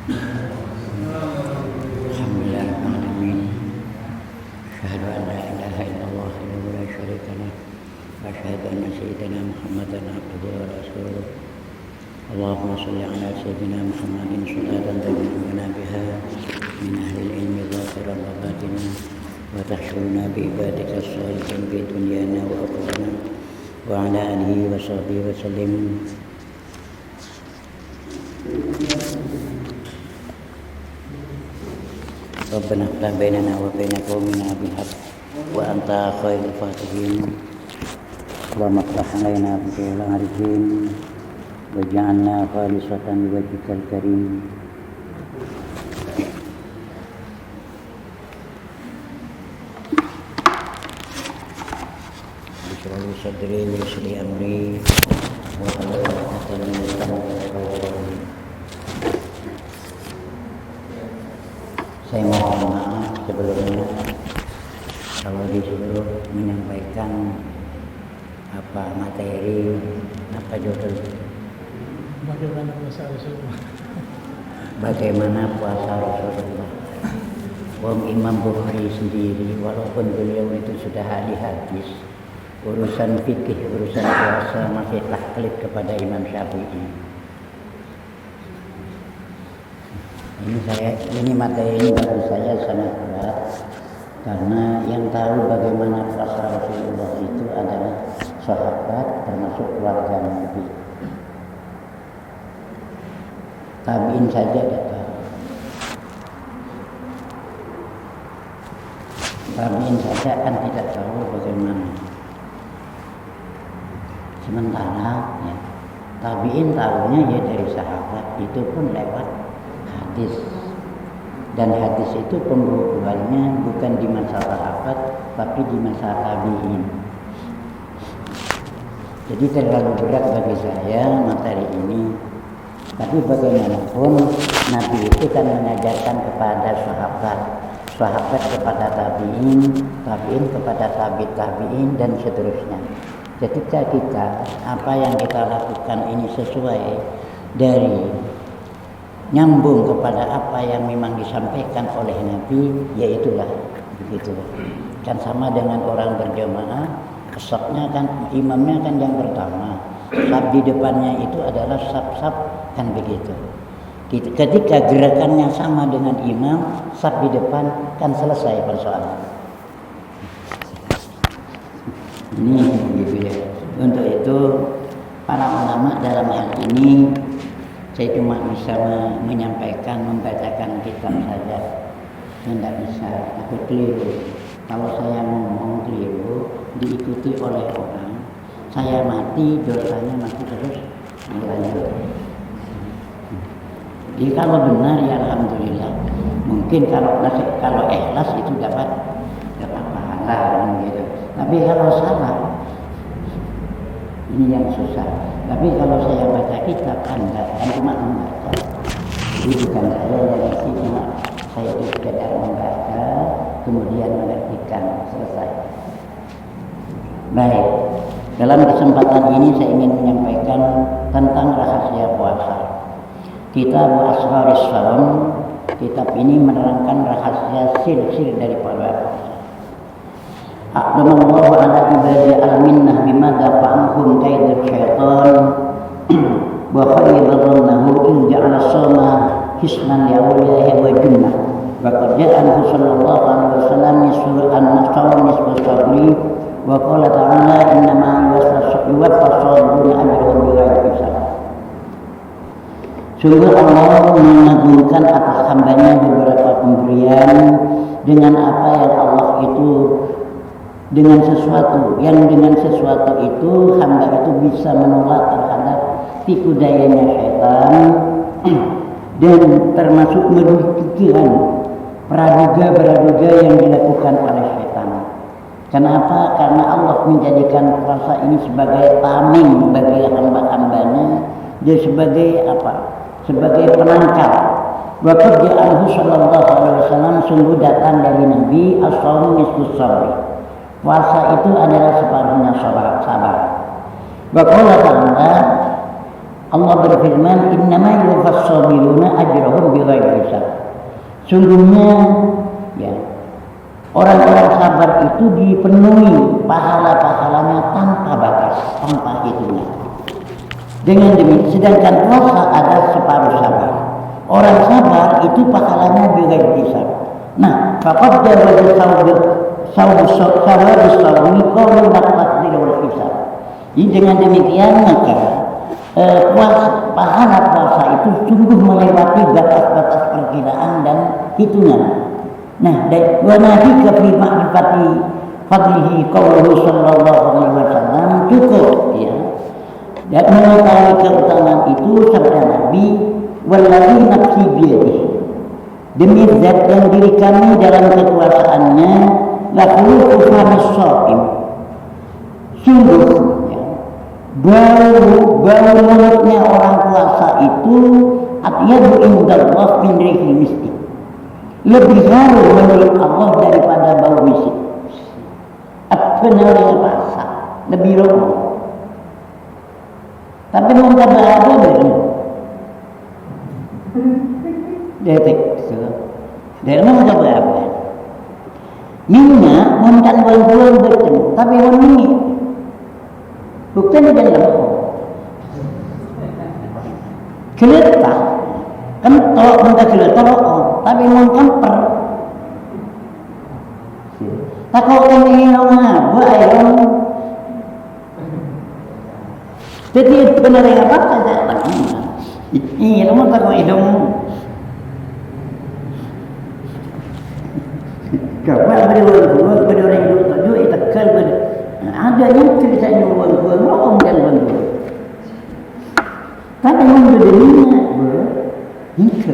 Alhamdulillahirrahmanirrahim. Asyhadu an la ilaha illallah wahdahu la syarika lah wa asyhadu anna sayyidina Muhammadan abduhu wa rasuluh. Allahumma shalli ala sayyidina Muhammadin sholatan taji'una biha min ahlil ilmi zahiran wa batinan wa tahsyuruna bi ibadika shalihin fi dunyana wa ukhraنا wa ala alihi wa sahbihi wa sallim. Rabbana iftah bainana wa baina qaumina bil haqq wa anta khairul fatihin. Allahumma iftah alaina bi khairin arifin waj'alna khalisatan liwajhikal karim. Bismillah sadri wa yassir amri wa hlul 'uqdatam min lisani yafqahu qawli. Saya mohon maaf sebelumnya kalau disuruh menyampaikan apa materi, apa judul bagaimana puasa Rasulullah. Bagaimana puasa Rasulullah. Wong Imam Bukhari sendiri walaupun beliau itu sudah ahli hadis, urusan fikih, urusan puasa masih taklid kepada Imam Syafi'i. Ini materi ini bagi saya sangat berat karena yang tahu bagaimana puasa Rasulullah itu adalah sahabat termasuk keluarga Nabi. Tabi'in saja tidak tahu. Tabi'in saja kan tidak tahu bagaimana. Sementara ya, tabi'in tahunya ya dari sahabat, itu pun lewat hadis. Dan hadis itu pembukuannya bukan di masa sahabat tapi di masa tabi'in. Jadi terlalu berat bagi saya materi ini. Tapi bagaimanapun Nabi itu kan mengajarkan kepada sahabat, sahabat kepada tabi'in, tabi'in kepada tabi'in dan seterusnya. Ketika kita apa yang kita lakukan ini sesuai dari nyambung kepada apa yang memang disampaikan oleh Nabi, yaitulah begitu. Kan sama dengan orang berjamaah, safnya kan imamnya kan yang pertama, saf di depannya itu adalah saf-saf kan begitu. Ketika gerakannya sama dengan imam, saf di depan kan selesai persoalan. Ini begitu ya. Untuk itu para ulama dalam hal ini saya cuma bisa menyampaikan, membacakan kitab saja. Tidak bisa, aku keliru. Kalau saya ngomong keliru, diikuti oleh orang, saya mati, dosanya masih terus lanjut. Jadi kalau benar ya alhamdulillah. Mungkin kalau ikhlas itu dapat pahala gitu. Tapi kalau salah, ini yang susah. Tapi kalau saya baca kitab kan cuma membaca. Jadi bukan saya yang isi, cuma saya itu sekedar membaca, kemudian mengertikan, selesai. Baik, dalam kesempatan ini saya ingin menyampaikan tentang rahasia puasa. Kitab Asraris Shaum, kitab ini menerangkan rahasia sir-sir daripada puasa. Aqdamallahu ala ibadi al-minnah bima dafa'anhum kaidah syaitan wa khayyadannahu in ja'ala shawma hisnan li'awliyahi wa junnah wa qad ja'anhu sallallahu alaihi wasallam nisfu an-nasawm nisfu sabri wa qala ta'ala innama yuwaffas-sabiruna ajrahum bighairi hisab. Sungguh Allah mengagungkan atas hambanya beberapa pemberian dengan apa yang Allah itu dengan sesuatu itu hamba itu bisa menolak terhadap tipu dayanya syaitan dan termasuk merugikan praduga yang dilakukan oleh syaitan. Kenapa? Karena Allah menjadikan puasa ini sebagai tameng bagi hamba-hambanya, dia sebagai apa? Sebagai penangkal. Wa qad ja'alhu sallallahu alaihi wasallam sungguh datang dari Nabi as-shaum nisfu sabri. Puasa itu adalah separuhnya sabar. Wa qala ta'ala, Allah berfirman, innama yuwaffas sabiruna ajrahum bighairi Sungguhnya ya orang-orang sabar itu dipenuhi pahala-pahalanya tanpa batas, tanpa hitungan. Dengan demikian, sedangkan puasa ada separuh sabar. Orang sabar itu pahalanya juga besar. Nah, faqad jawaza sawmi qawlan taqdir wal hisab. Jadi dengan demikian maka pahala puasa itu sungguh melewati batas-batas perkiraan dan hitungan. Nah, wa nahika fi ma'rifati fadlihi qawluhu sallallahu alaihi wasallam cukup ya. Dan mengetahui keutamaan itu sabda Nabi, wallahi nafsi biyadihi, demi zat yang diri kami dalam kekuasaannya, la khuluqu famis shaim, sungguh ya, bau mulutnya orang puasa itu atyabu indallah min rihil miski, lebih harum menurut Allah daripada bau misik. Benar yang puasa lebih harum. Tapi mau kata apa dari detik dari mau kata apa minyak montan bulan bertemu tapi mau minyak bukan di dalam keletak kentok mentah keletak tapi mau kamper takut kami ngomong ayam. Jadi benar yang apa saja. Ini nomor tak hidung. Kawan berdua yang dulu itu kalbar. Ada yang cerita dua orang dan berdua. Tapi yang berdua itu.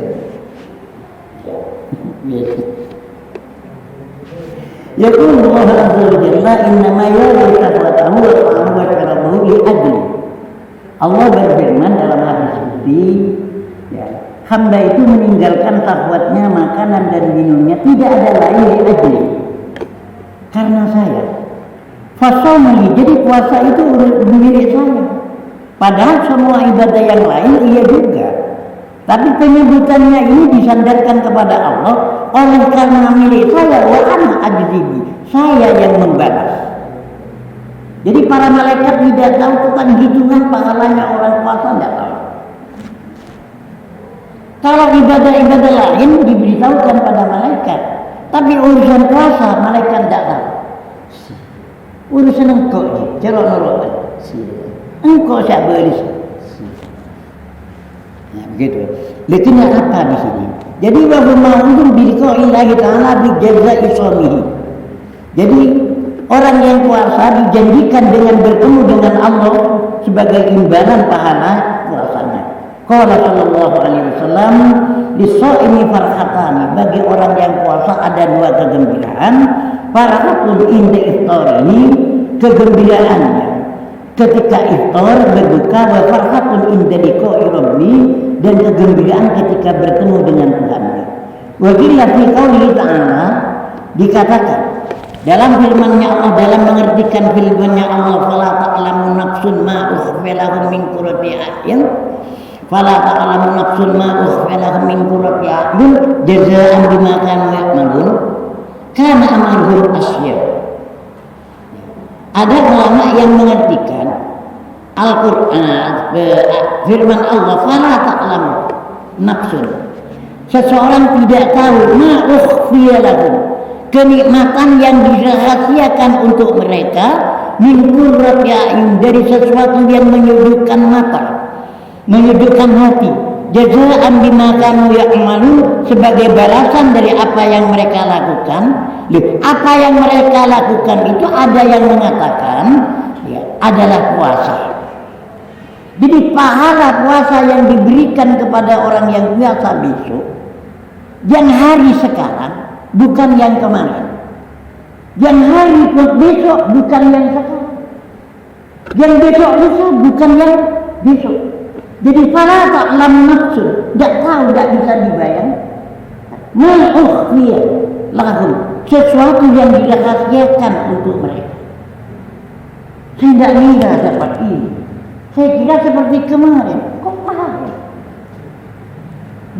يقول الله عز وجل إنما يرى شهوته وطعامه وشرابه لأجله. Allah berfirman dalam hadis qudsi, ya, hamba itu meninggalkan syahwatnya, makanan dan minumnya tidak ada lain ajli, karena saya. Fasomali, jadi puasa itu milik saya. Padahal semua ibadah yang lain iya juga. Tapi penyebutannya ini disandarkan kepada Allah oleh karena milik saya wa ana ajzibi, saya yang membalas. Jadi para malaikat tidak tahu tentang hitungan pahalanya orang puasa, tidak tahu. Kalau ibadah-ibadah lain diberitahukan pada malaikat, tapi urusan puasa malaikat tidak tahu. Urusan engkau ni, cerok norokan. Engkau siapa beris? Nah, begitu. Letaknya apa di sini? Jadi bahwa ma'udun biqa'illahi ta'ala bi jazaa'i shaumihi. Jadi orang yang puasa dijanjikan dengan bertemu dengan Allah sebagai imbalan pahala puasanya. Qala sallallahu alaihi wasallam, "Lis-shaimi farhatani." Bagi orang yang puasa ada dua kegembiraan, farhatun inda iftarihi, kegembiraannya ketika iftar berbuka, wa farhatun inda liqa'i rabbi, dan kegembiraan ketika bertemu dengan Tuhannya. Wa qila fi qoulihi ta'ala, dikatakan dalam firman-Nya Allah, dalam mengertikan firman-Nya Allah, fala ta'lamu nafsun ma ukhfiya lahum min qurrati a'yun, fala ta'lamu nafsun ma ukhfiya lahum min qurrati a'yun jazaa'an bima kanu ya'malun kana amaluhum asyad. Ada ulama yang mengertikan Al-Qur'an, firman Allah, fala ta'lamu nafsun, seseorang tidak tahu ma ukhfiya lahum, kenikmatan yang dirahasiakan untuk mereka, min qurrati a'yun, dari sesuatu yang menyejukkan mata, menyejukkan hati, jazaa'an bima kanu ya'malun, sebagai balasan dari apa yang mereka lakukan. Apa yang mereka lakukan itu ada yang mengatakan ya, adalah puasa. Jadi pahala puasa yang diberikan kepada orang yang puasa besok, yang hari sekarang bukan yang kemarin, yang hari besok bukan yang sekarang, yang besok lusa bukan yang besok. Jadi fala ta'lamu nafsun, tidak tahu, tidak bisa dibayang, ma ukhfiya lahum, sesuatu yang dirahasiakan untuk mereka. Saya tidak kira seperti ini, saya kira seperti kemarin. Kok paham?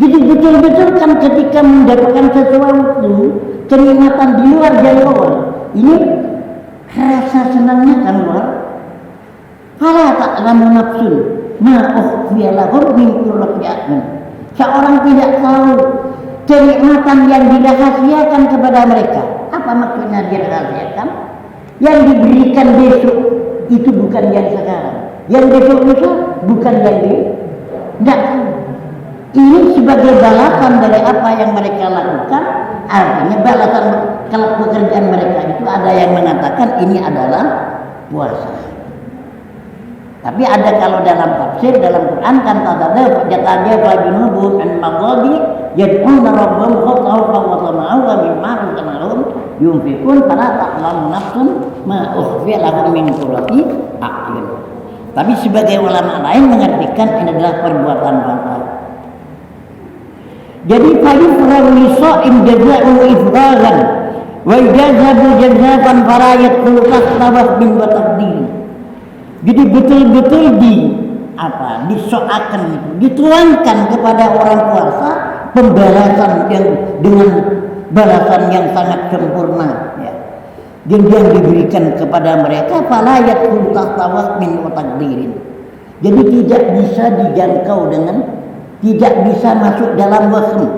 Jadi betul-betul kan ketika mendapatkan sesuatu kenikmatan di luar jangkauan, ini rasa senangnya kan luar. Fala ta'lamu nafsun ma ukhfiya lahum min qurrati a'yun. Seorang tidak tahu kenikmatan yang dirahasiakan kepada mereka. Apa maksudnya dirahasiakan? Yang diberikan besok itu bukan yang sekarang. Yang besok lusa bukan yang di. Tidak. Ini sebagai balasan dari apa yang mereka lakukan. Artinya balasan kalau pekerjaan mereka itu ada yang mengatakan ini adalah puasa. Tapi ada kalau dalam tafsir dalam Quran kan tadada jataja junubun an maghadi yad'una rabbahum khawfan wa tama'an wa mimma razaqnahum yunfiqun fala ta'lamu nafsun ma ukhfiya lahum min qurrati a'yun. Tapi sebagai ulama lain mengartikan ini adalah perbuatan bangsa. Jadi fayufrahu lisa'im jazaa'u ifragan wa jazabu jazaaban farayat kulkas tabah bin wa taqdir. Jadi betul-betul disoakan itu, dituangkan kepada orang puasa pembalasan yang dengan balasan yang sangat sempurna, ya. Dan yang diberikan kepada mereka falayat kulkas tabah bin wa taqdirin. Jadi tidak bisa dijangkau dengan, tidak bisa masuk dalam waham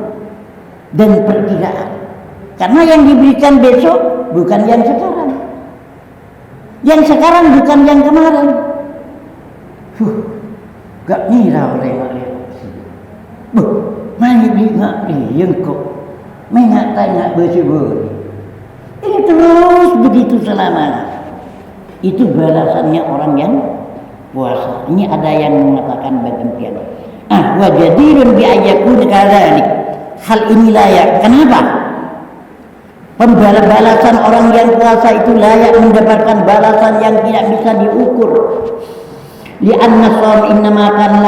dan perkiraan. Karena yang diberikan besok bukan yang sekarang. Yang sekarang bukan yang kemarin. Gak ngira oleh main ingat yang kok mengat tanya bersebut. Ini terus begitu selamanya. Itu balasannya orang yang puasa. Ini ada yang mengatakan bagian. Wajadirun bi ayyakun kadzalik. Hal ini layak. Kenapa? Pembalasan orang yang puasa itu layak mendapatkan balasan yang tidak bisa diukur. Li'anna shaum innama kana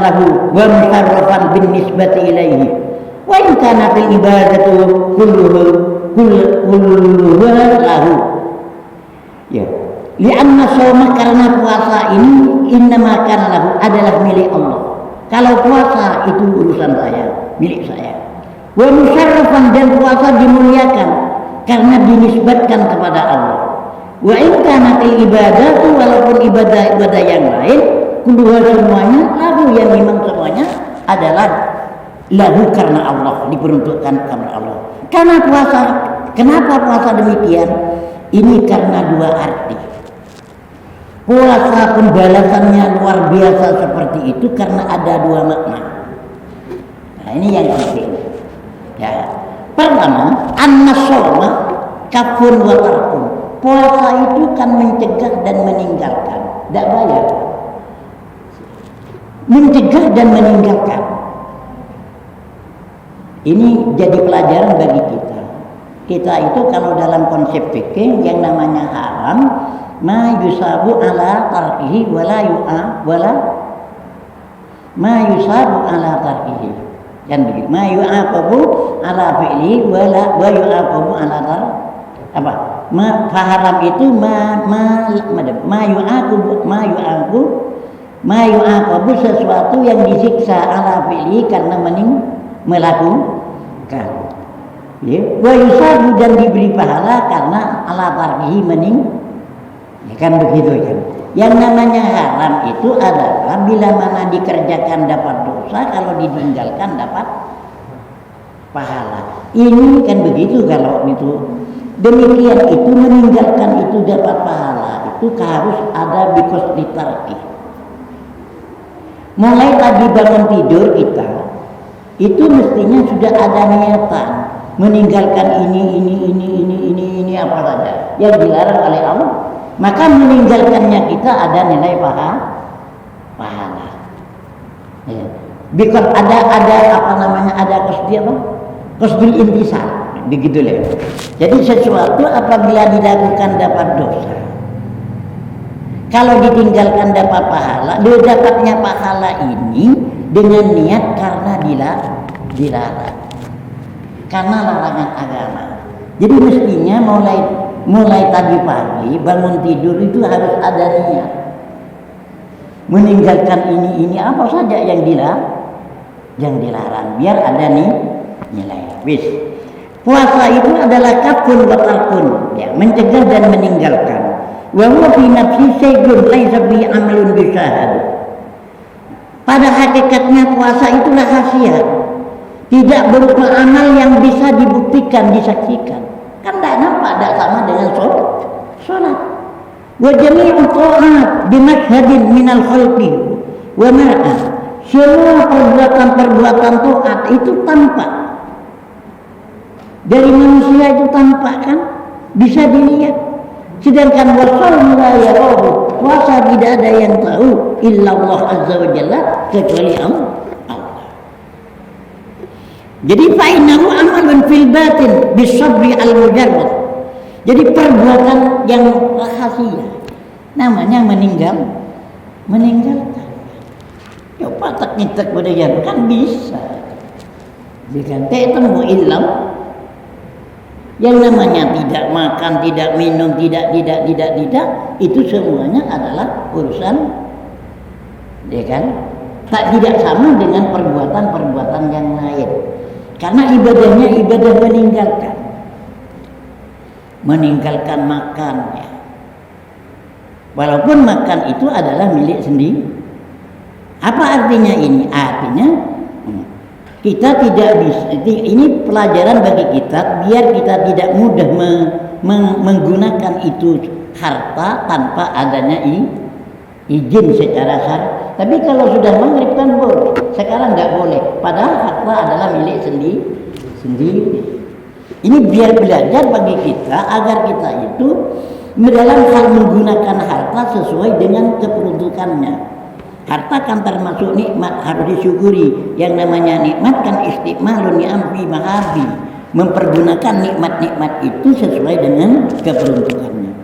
lahu wa musarrafan bin nisbati ilaihi. Wa in kana fil ibadatu kulluha lahu. Ya. Li'anna shauma karena puasa ini innama kana lahu adalah milik Allah. Kalau puasa itu urusan saya, milik saya. Wa musarrafan dan puasa dimuliakan karena dinisbatkan kepada Allah. Wa in kana ibadatu walaupun ibadah yang lain kulluha semuanya lahu yang memang semuanya adalah lahu karena Allah, diperuntukkan karena Allah. Karena puasa, kenapa puasa demikian? Ini karena dua arti. Puasa pembalasannya luar biasa seperti itu karena ada dua makna. Nah, ini yang penting. Ya. Pertama, an-nasoma kafun wa tarkun. Puasa itu kan mencegah dan meninggalkan, tidak bayar. Mencegah dan meninggalkan. Ini jadi pelajaran bagi kita. Kita itu kalau dalam konsep fikih yang namanya haram, ma yusabu ala tarkihi wala ma yusabu ala tarkihi. Kan begitu. Ma yu'aqabu ala fi'li wa yu'aqabu ala tar apa? Haram itu ma yu'aqabu sesuatu yang disiksa ala fi'li karena melakukan. Ya, wa yusabu dan diberi pahala karena ala tarkihi ya kan begitu kan. Yang namanya haram itu adalah bila mana dikerjakan dapat dosa, kalau ditinggalkan dapat pahala. Ini kan begitu kalau itu. Demikian itu meninggalkan itu dapat pahala. Itu harus ada bikos ditarki. Mulai tadi bangun tidur kita, itu mestinya sudah ada niatan meninggalkan ini apa saja yang dilarang oleh Allah. Maka meninggalkannya kita ada nilai pahala. Ya. Because ada apa namanya, ada qasdul intisal, begitu lah. Jadi sesuatu apabila dilakukan dapat dosa, kalau ditinggalkan dapat pahala. Dapatnya pahala ini dengan niat karena dilarang, karena larangan agama. Jadi mestinya mulai tadi pagi bangun tidur itu harus ada niat. meninggalkan ini apa saja yang dilarang, biar ada nilai. Wis. Puasa itu adalah kafun wa tarkun, ya, mencegah dan meninggalkan. Wa huwa fi nafsi syai'un laisa bi amalun bisyahad. Pada hakikatnya puasa itu rahasia, tidak berupa amal yang bisa dibuktikan, disaksikan. Kan tidak nampak, tidak sama dengan sholat. Wa jami'u ta'at bimasyhadin minal khalqi wa mar'ah. Semua perbuatan taat itu tampak. Dari manusia itu tampak, kan? Bisa dilihat. Sedangkan wasal la yarahu, puasa tidak ada yang tahu illa Allah azza wa jalla, kecuali Allah. Jadi fa'innahu amalun fil batin bisabri al-mujarrad. Jadi perbuatan yang rahasia, namanya meninggalkan. Ya patak ngitak budaya kan bisa. Diganti temu ilmu. Yang namanya tidak makan, tidak minum, tidak, itu semuanya adalah urusan, ya kan? Tidak sama dengan perbuatan yang lain. Karena ibadahnya ibadah meninggalkan makan, ya. Walaupun makan itu adalah milik sendiri. Apa artinya ini? Artinya kita tidak bisa, ini pelajaran bagi kita biar kita tidak mudah menggunakan itu harta tanpa adanya izin secara syar'i. Tapi kalau sudah maghrib kan boleh. Sekarang nggak boleh. Padahal harta adalah milik sendiri. Ini biar belajar bagi kita agar kita itu dalam hal menggunakan harta sesuai dengan keperuntukannya. Harta kan termasuk nikmat, harus disyukuri. Yang namanya nikmat kan istiqmalun ni'am fi mahabi, mempergunakan nikmat-nikmat itu sesuai dengan keperuntukannya.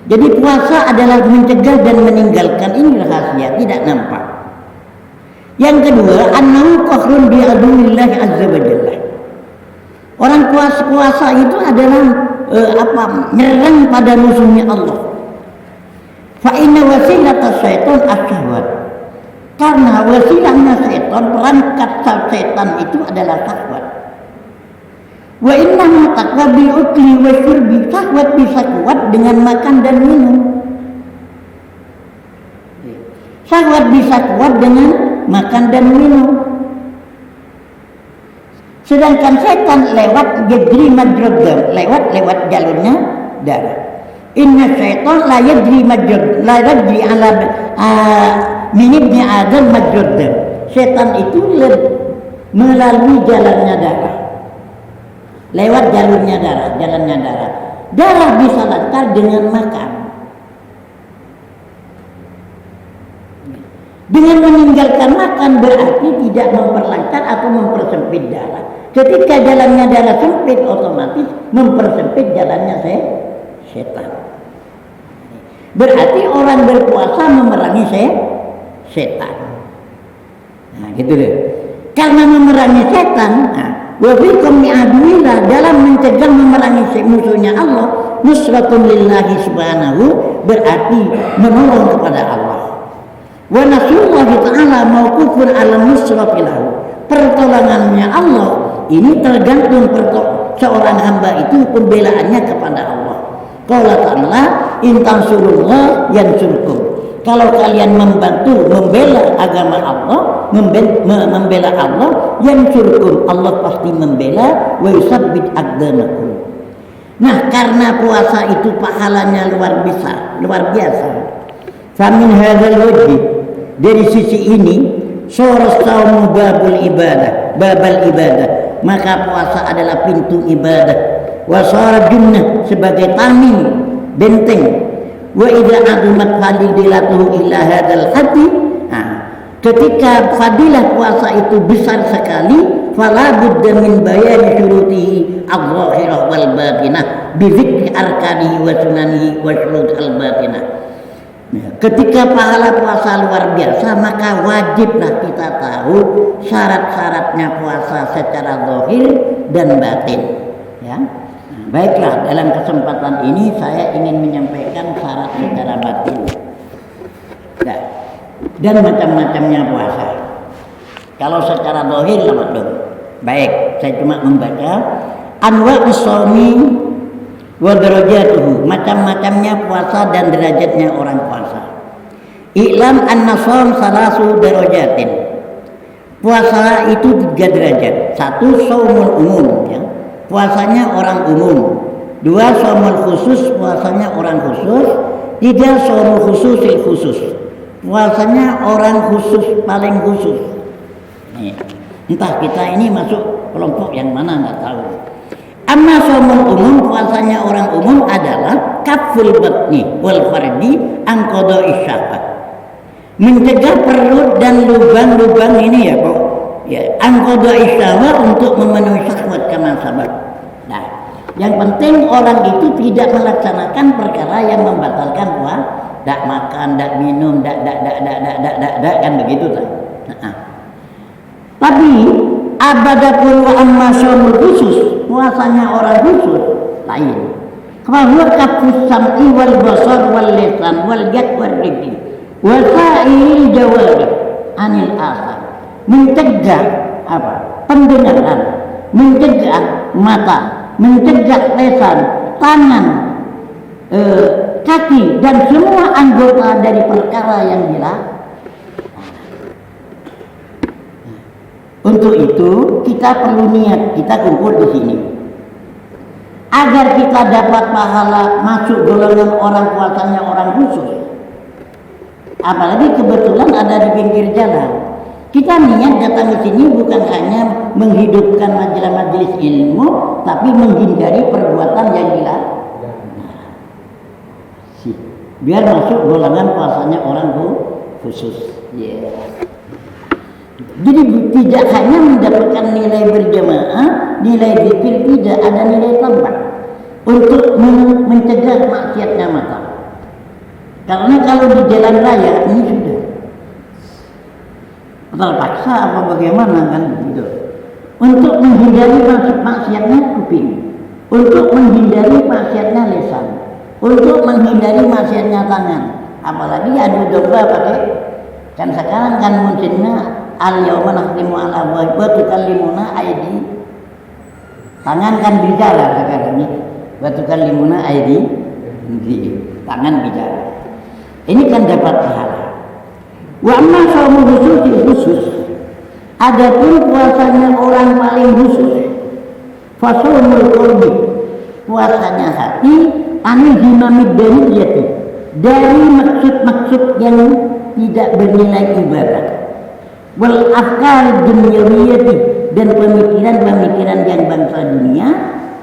Jadi puasa adalah mencegah dan meninggalkan, ini rahasia, tidak nampak. Yang kedua, annahu qahrun bi aduwillah azza wa jalla. Orang puasa itu adalah menyerang pada musuhnya Allah. Fa inna wasilata syaitan asyahwat. Karena wasilahnya setan, perangkat setan itu adalah syahwat. Wa inna taqwa bil ukli wa syurbi, syahwat bisa kuat dengan makan dan minum. Syahwat bisa kuat dengan makan dan minum. Sedangkan setan lewat yajri majrad dam, lewat jalurnya darah. Inna syaitan la yajri ala min ibni Adam majrad dam. Setan itu melalui jalannya darah. Lewat jalannya darah. Darah bisa lancar dengan makan. Dengan meninggalkan makan berarti tidak memperlancar atau mempersempit darah. Ketika jalannya darah sempit, otomatis mempersempit jalannya setan. Berarti orang berpuasa memerangi setan. Nah, gitu deh. Karena memerangi setan, wa fikum mi'adwillah, dalam mencegah memerangi musuhnya Allah, nusratun lillahi subhanahu, berarti menolong kepada Allah. Wa nasrullahi ta'ala mauqufun ala nusratilahu. Pertolongannya Allah ini tergantung seorang hamba itu pembelaannya kepada Allah. Qala ta'ala in tansurullah yansurkum. Kalau kalian membantu membela agama Allah, membela Allah, yansurkum, Allah pasti membela, wa yusabbit aqdamakum. Nah, karena puasa itu pahalanya luar biasa. Famin hadzal wajhi, dari sisi ini, sura saumu babal ibadah, maka puasa adalah pintu ibadah. Wa sara junnah, sebagai tameng, benteng. Wa idza azumat fadilatuhu ila hadzal hati, ketika fadilah puasa itu besar sekali, fala budda min bayani syurutihi adh-dhahirah wal batinah bi dzikri arkanihi wa sunanihi wa syurut al-batinah. Ketika pahala puasa luar biasa, maka wajiblah kita tahu syarat-syaratnya puasa secara zahir dan batin, ya. Baiklah, dalam kesempatan ini saya ingin menyampaikan syarat secara batin. Nah, dan macam-macamnya puasa. Kalau secara zahir lama dong. Baik, saya cuma membaca anwa'us shaumi wa darajatuhu, macam-macamnya puasa dan derajatnya orang puasa. I'lam anna shaum salasu darajatin. Puasa itu 3 derajat. 1 shaumul umum, ya. Puasanya orang umum. 2 shaumul khusus, puasanya orang khusus. 3 shaumul khususil khusus. Puasanya orang khusus paling khusus. Nih, entah kita ini masuk kelompok yang mana nggak tahu. Amma shaumul umum, puasanya orang umum adalah kaful batni wal fardi an qada'i syahwat. Mencegah perut dan lubang-lubang ini ya Pak. Ya, an qada'i syahwat untuk memenuhi syahwat kama sabar. Nah, yang penting orang itu tidak melaksanakan perkara yang membatalkan puasa, tidak makan, tidak minum, tidak kan begitu kan. Nah, tapi abadapun wa amma shaumul khusus, puasanya orang khusus lain. Bahwa kafus sam'i wal basar wal lisan wal yad wal rijli wa sa'il jawari anil akhar. Mencegah apa? Pendengaran, mencegah mata, mencegah lisan, tangan, kaki dan semua anggota dari perkara yang dilarang. Untuk itu kita perlu niat, kita kumpul di sini agar kita dapat pahala masuk golongan orang puasanya orang khusus. Apalagi kebetulan ada di pinggir jalan. Kita niat datang ke sini bukan hanya menghidupkan majelis-majelis ilmu, tapi menghindari perbuatan yang dilarang. Biar masuk golongan puasanya orang khusus. Yeah. Jadi tidak hanya mendapatkan nilai berjamaah, nilai zikir, tidak ada nilai tambah untuk mencegah maksiatnya mata. Karena kalau di jalan raya ini sudah terpaksa apa bagaimana kan gitu. Untuk menghindari maksiatnya kuping, untuk menghindari maksiatnya lisan, untuk menghindari maksiatnya tangan. Apalagi adu domba pakai kan sekarang kan munculnya al-yawma nakhtimu ala afwahihim wa tukallimuna aidi. Tangan kan bicara sekarang ini. Wa tukallimuna aidi. Tangan bicara. Ini kan dapat pahala. Wa amma shaumul khusus. Adapun puasanya orang paling khusus. Fa shaumul qalbi. Puasanya hati anil himamid daniyati. Dari maksud-maksud yang tidak bernilai ibadah. Wal afkar dunyawiyati, dan pemikiran-pemikiran yang bangsa dunia.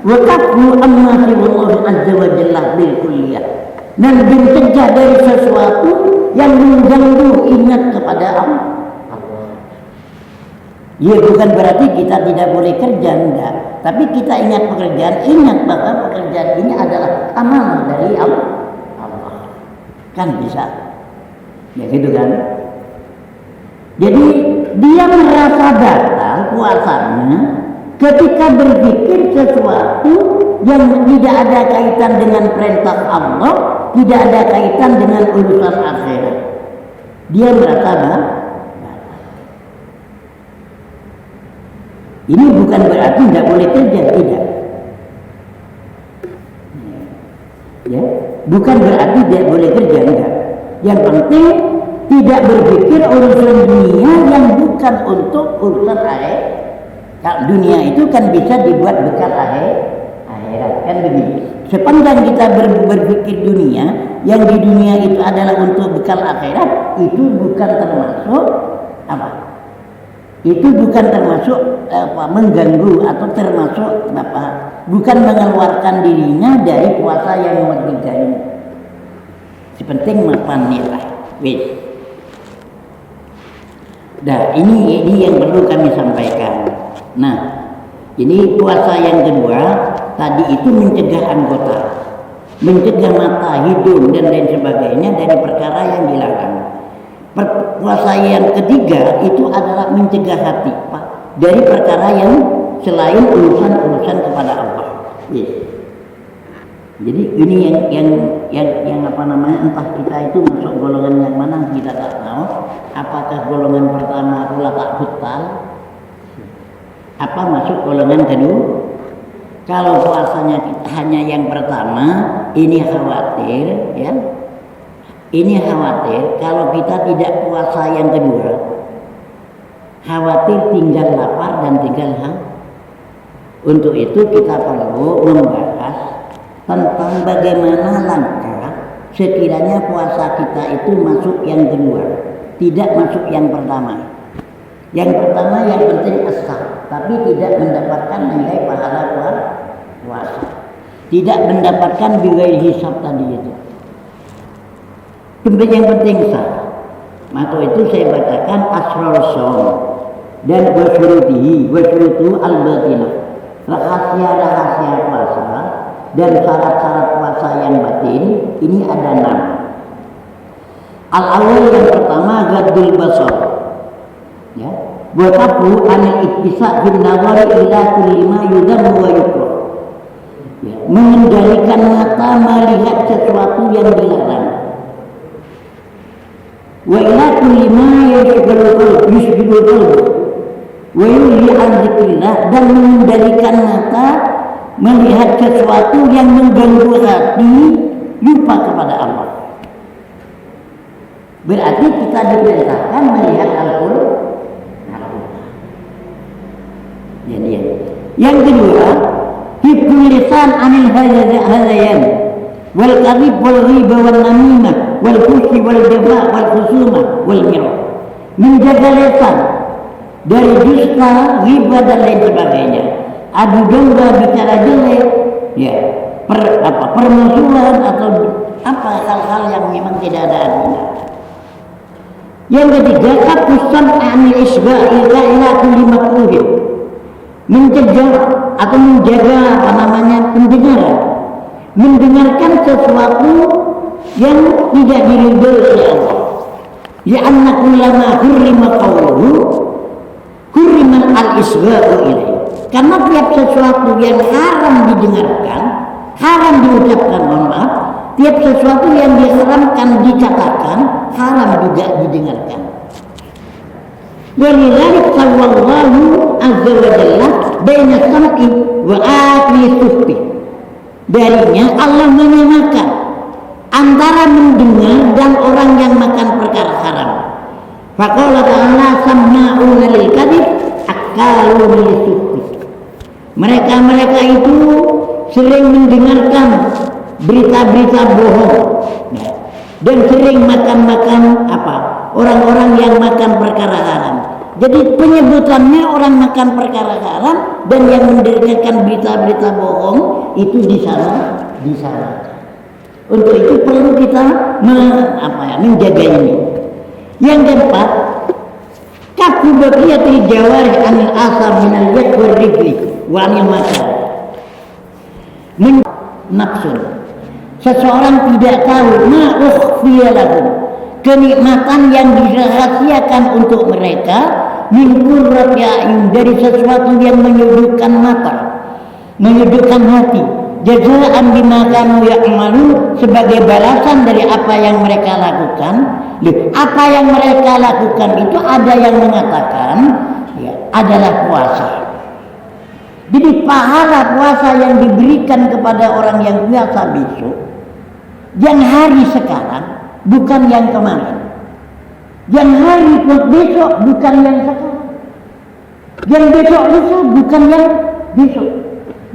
Wa kafu amma siwallahu azza wa jalla bil kulliyah, dan mencegah dari sesuatu yang mengganggu ingat kepada Allah. Ya bukan berarti kita tidak boleh kerja, enggak. Tapi kita ingat pekerjaan, ingat bahwa pekerjaan ini adalah amanah dari Allah. Kan bisa. Ya gitu kan. Jadi dia merasa datang puasanya ketika berpikir sesuatu yang tidak ada kaitan dengan perintah Allah, tidak ada kaitan dengan urusan akhirat. Dia merasa datang. Ini bukan berarti tidak boleh kerja, tidak. Ya, bukan berarti tidak boleh kerja, enggak. Yang penting tidak berpikir urusan dunia yang bukan untuk urusan akhirat. Dunia itu kan bisa dibuat bekal akhirat, kan begitu. Sepanjang kita berpikir dunia, yang di dunia itu adalah untuk bekal akhirat, itu bukan termasuk apa? Itu bukan termasuk mengganggu atau termasuk bukan mengeluarkan dirinya dari puasa yang nomor 3 ini. Sepenting mapan nilai. Wis. Nah, ini yang perlu kami sampaikan. Nah, ini puasa yang kedua tadi itu mencegah anggota, mencegah mata, hidung dan lain sebagainya dari perkara yang dilarang. Puasa yang ketiga itu adalah mencegah hati Pak, dari perkara yang selain urusan-urusan kepada Allah. Yes. Jadi ini yang apa namanya, entah kita itu masuk golongan yang mana kita tak tahu. Apakah golongan pertama ulama hutal, apa masuk golongan kedua? Kalau puasanya kita hanya yang pertama, ini khawatir, ya. Ini khawatir kalau kita tidak puasa yang kedua, khawatir tinggal lapar dan tinggal haus. Untuk itu kita perlu membahas tentang bagaimana langkah sekiranya puasa kita itu masuk yang kedua, tidak masuk yang pertama. Yang pertama yang penting sah, tapi tidak mendapatkan nilai pahala puasa, tidak mendapatkan biaya hisab tadi itu. Yang penting sah. Maka itu saya bacakan asrar shaum dan wasyurutu al-batinah, rahasia puasa dan syarat-syarat puasa yang batin. Ini ada 6. Al-awwal yang pertama gaddul basar, ya, waqafu anil ittisa' bin nawari ila kulli ma yudammu wa yukrah, ya, mengendalikan mata melihat sesuatu yang dilarang, wa ila kulli ma yushghilul wa yulhi an dzikrillah, dan mengendalikan mata melihat sesuatu yang mengganggu hati, lupa kepada Allah. Berarti kita diperintahkan melihat Al-Qur'an. Jadi yang kedua, hifdzul lisan anil hadayan wal kadhib wal ghiba wal namimah wal fuhshi wal jafa wal khusumah wal mirah. Menjaga lisan dari dusta, ghibah dan lain sebagainya. Adu domba, bicara jelek, ya, permusuhan atau apa hal-hal yang memang tidak ada artinya. Yang ketiga, kafusan anil isba'i ila kulli makruhin, mencegah atau menjaga apa namanya pendengaran, mendengarkan sesuatu yang tidak diridhoi oleh Allah. Ya anna kullama hurrima qawluhu hurriman al-isba'u ilaihi. Karena tiap sesuatu yang haram didengarkan, haram diucapkan, mohon maaf, tiap sesuatu yang diharamkan dikatakan, haram juga didengarkan. Walidzalik sallallahu azza wa jalla baina sam'i wa akli suhti. Darinya Allah menyamakan antara mendengar dan orang yang makan perkara haram. Faqala ta'ala sama'una lil kadhib akaluna lis-suhti. Mereka itu sering mendengarkan berita-berita bohong, ya, dan sering makan apa? Orang-orang yang makan perkara haram. Jadi penyebutannya orang makan perkara haram dan yang mendengarkan berita-berita bohong itu disalahkan. Untuk itu perlu kita menjaga ini. Yang keempat, kafu baqiyatil jawarih anil asar minal yad wal rijli wa anil makan. Nafsun. Seseorang tidak tahu ma ukhfiya lahum, kenikmatan yang dirahasiakan untuk mereka, min qurrati a'yun, dari sesuatu yang menyejukkan mata, menyejukkan hati, jazaan bima kanu ya'malun, sebagai balasan dari apa yang mereka lakukan. Apa yang mereka lakukan itu ada yang mengatakan, ya, adalah puasa. Jadi pahala puasa yang diberikan kepada orang yang puasa besok, yang hari sekarang bukan yang kemarin, yang hari besok bukan yang sekarang, yang besok lusa bukan yang besok.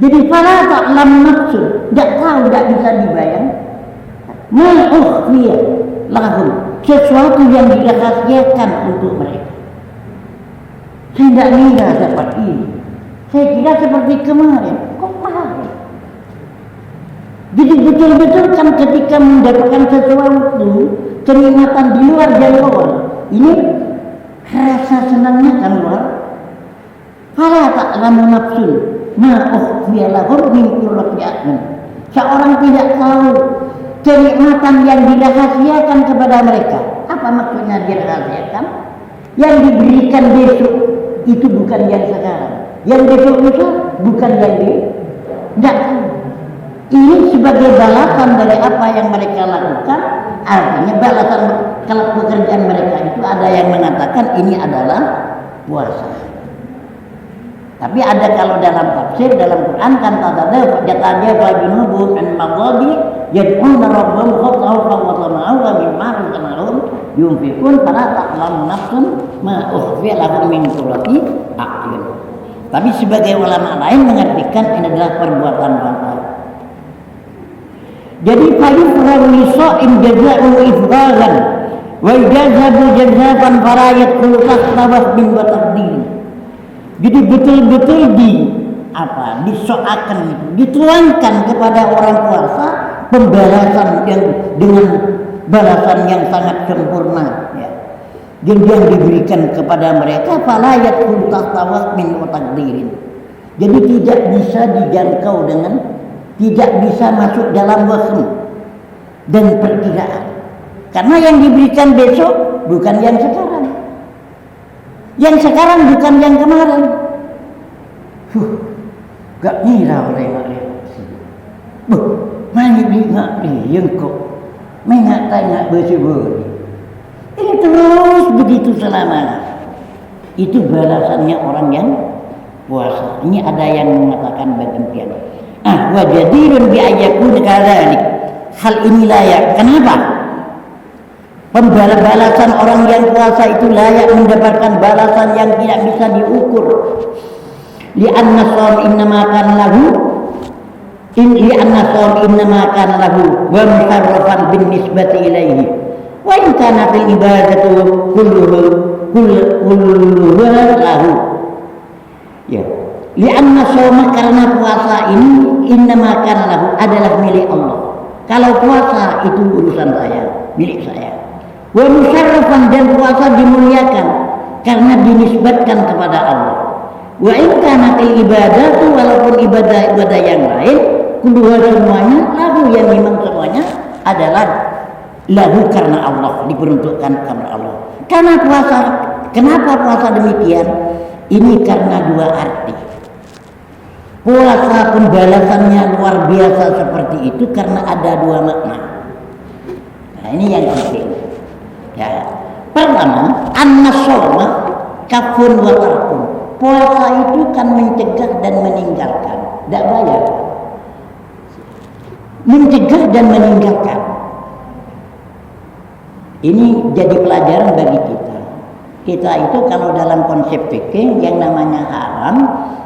Jadi fala ta'lam nafsun, tidak tahu, tidak bisa dibayang. Ma ukhfiya lahum, sesuatu yang dirahasiakan untuk mereka. Saya tidak mengira dapat ini. Saya kira seperti kemarin. Kok paham? Jadi betul-betul kan ketika mendapatkan sesuatu kenikmatan di luar jangkauan, ini rasa senangnya kan luar. Fala ta'lamu nafsun ma ukhfiya lahum min qurrati a'yun. Seorang tidak tahu kenikmatan yang dirahasiakan kepada mereka. Apa maksudnya dirahasiakan? Yang diberikan besok itu bukan yang sekarang. Yang besok itu bukan yang tidak tahu. Ini sebagai balasan dari apa yang mereka lakukan. Artinya balasan kalau pekerjaan mereka itu ada yang mengatakan ini adalah puasa. Tapi ada kalau dalam tafsir dalam Quran kan tadada junubu an maghadi yad'una rabbahum khawfan wa tama'an wa mimma razaqnahum yunfiqun fala ta'lamu nafsun ma ukhfiya lahum min qurrati a'yun. Tapi sebagai ulama lain mengartikan ini adalah perbuatan bangsa. Jadi fayufrahu lisa'im jaza'u ifghalan wa yajazabu jazafan farayat kulkas tabah bin wa taqdir. Jadi betul-betul disoakan itu, dituangkan kepada orang puasa pembalasan yang dengan balasan yang sangat sempurna ya. Yang diberikan kepada mereka falayat kulkas tabah bin wa taqdirin. Jadi tidak bisa dijangkau dengan tidak bisa masuk dalam wahm dan perkiraan. Karena yang diberikan besok bukan yang sekarang. Yang sekarang bukan yang kemarin. Gak ngira oleh mana yang kok tanya bersebut. Ini terus begitu selamanya. Itu balasannya orang yang puasa. Ini ada yang mengatakan demikian. Wajadirun bi ayyakun kadzalik. Hal ini layak. Kenapa? Pembalasan orang yang puasa itu layak mendapatkan balasan yang tidak bisa diukur. Li'anna shaum innama kana lahu wa musarrafan bin nisbati ilaihi. Wa in kana fil ibadatu kulluha lahu. Ya. Lianna shauma karena puasa ini innama kana lahu adalah milik Allah. Kalau puasa itu urusan saya, milik saya. Wa musarrafan dan puasa dimuliakan karena dinisbatkan kepada Allah. Wa in kana til ibadatu walaupun ibadah yang lain kulluha semuanya lahu yang memang semuanya adalah lahu karena Allah, diperuntukkan karena Allah. Kenapa puasa demikian? Ini karena dua arti. Puasa pembalasannya luar biasa seperti itu karena ada dua makna. Nah ini yang penting. Ya. Pertama, an-nasawma kafun wa tarkun. Puasa itu kan mencegah dan meninggalkan. Tidak bayar. Mencegah dan meninggalkan. Ini jadi pelajaran bagi kita. Kita itu kalau dalam konsep fikih yang namanya haram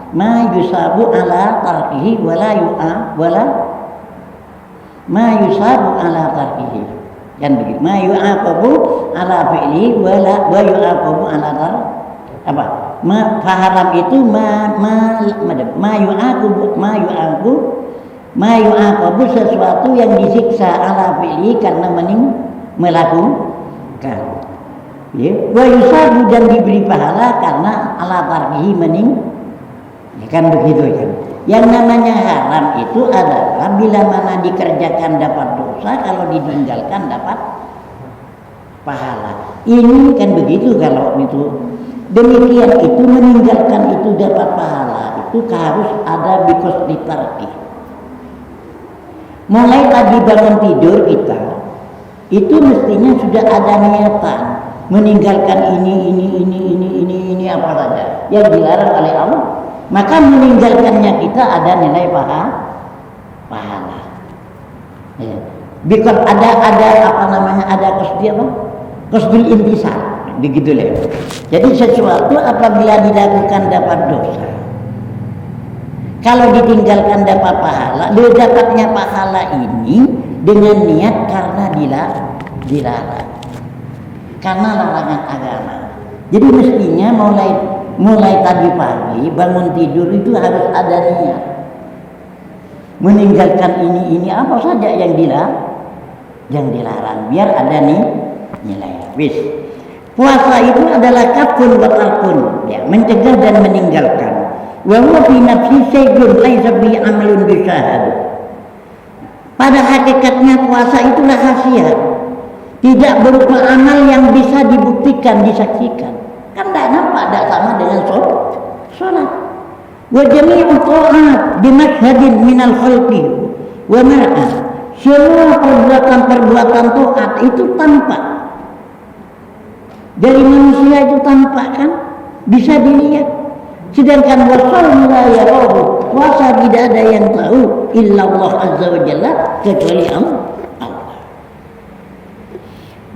ma yusabu ala tarkihi wala ma yusabu ala tarkihi kan begitu ma yu'aqabu ala fi'li wala wa yu'aqabu ala tar apa ma faharam itu ma yu'aqabu sesuatu yang disiksa ala fi'li karena melakukan ya wa yusabu dan diberi pahala karena ala tarkihi ya kan begitu kan. Yang namanya haram itu adalah bila mana dikerjakan dapat dosa, kalau ditinggalkan dapat pahala. Ini kan begitu kalau itu. Demikian itu meninggalkan itu dapat pahala. Itu harus ada bikos ditarki. Mulai tadi bangun tidur kita, itu mestinya sudah ada niatan meninggalkan ini apa saja yang dilarang oleh Allah. Maka meninggalkannya kita ada nilai pahala. Ya. Because ada qasdul intisal, begitu lah. Jadi sesuatu apabila dilakukan dapat dosa. Kalau ditinggalkan dapat pahala, dapatnya pahala ini dengan niat karena dilarang. Karena larangan agama. Jadi mestinya mulai tadi pagi bangun tidur itu harus ada niat meninggalkan ini apa saja yang dilarang biar ada nilai. Wis. Puasa itu adalah kafun wa tarkun, ya, mencegah dan meninggalkan. Wa huwa fi nafsi shay'un laisa bi amalun bisyahad. Pada hakikatnya puasa itu rahasia. Tidak berupa amal yang bisa dibuktikan, disaksikan. Kan tidak nampak, tidak sama dengan sholat. Wa jami'u ta'at bimashhadin minal khalqi Wa mar'ah, semua perbuatan-perbuatan taat itu tampak. Dari manusia itu tampak kan, bisa dilihat. Sedangkan wasallu la yarahu, puasa tidak ada yang tahu illa Allah azza wa jalla, kecuali Allah.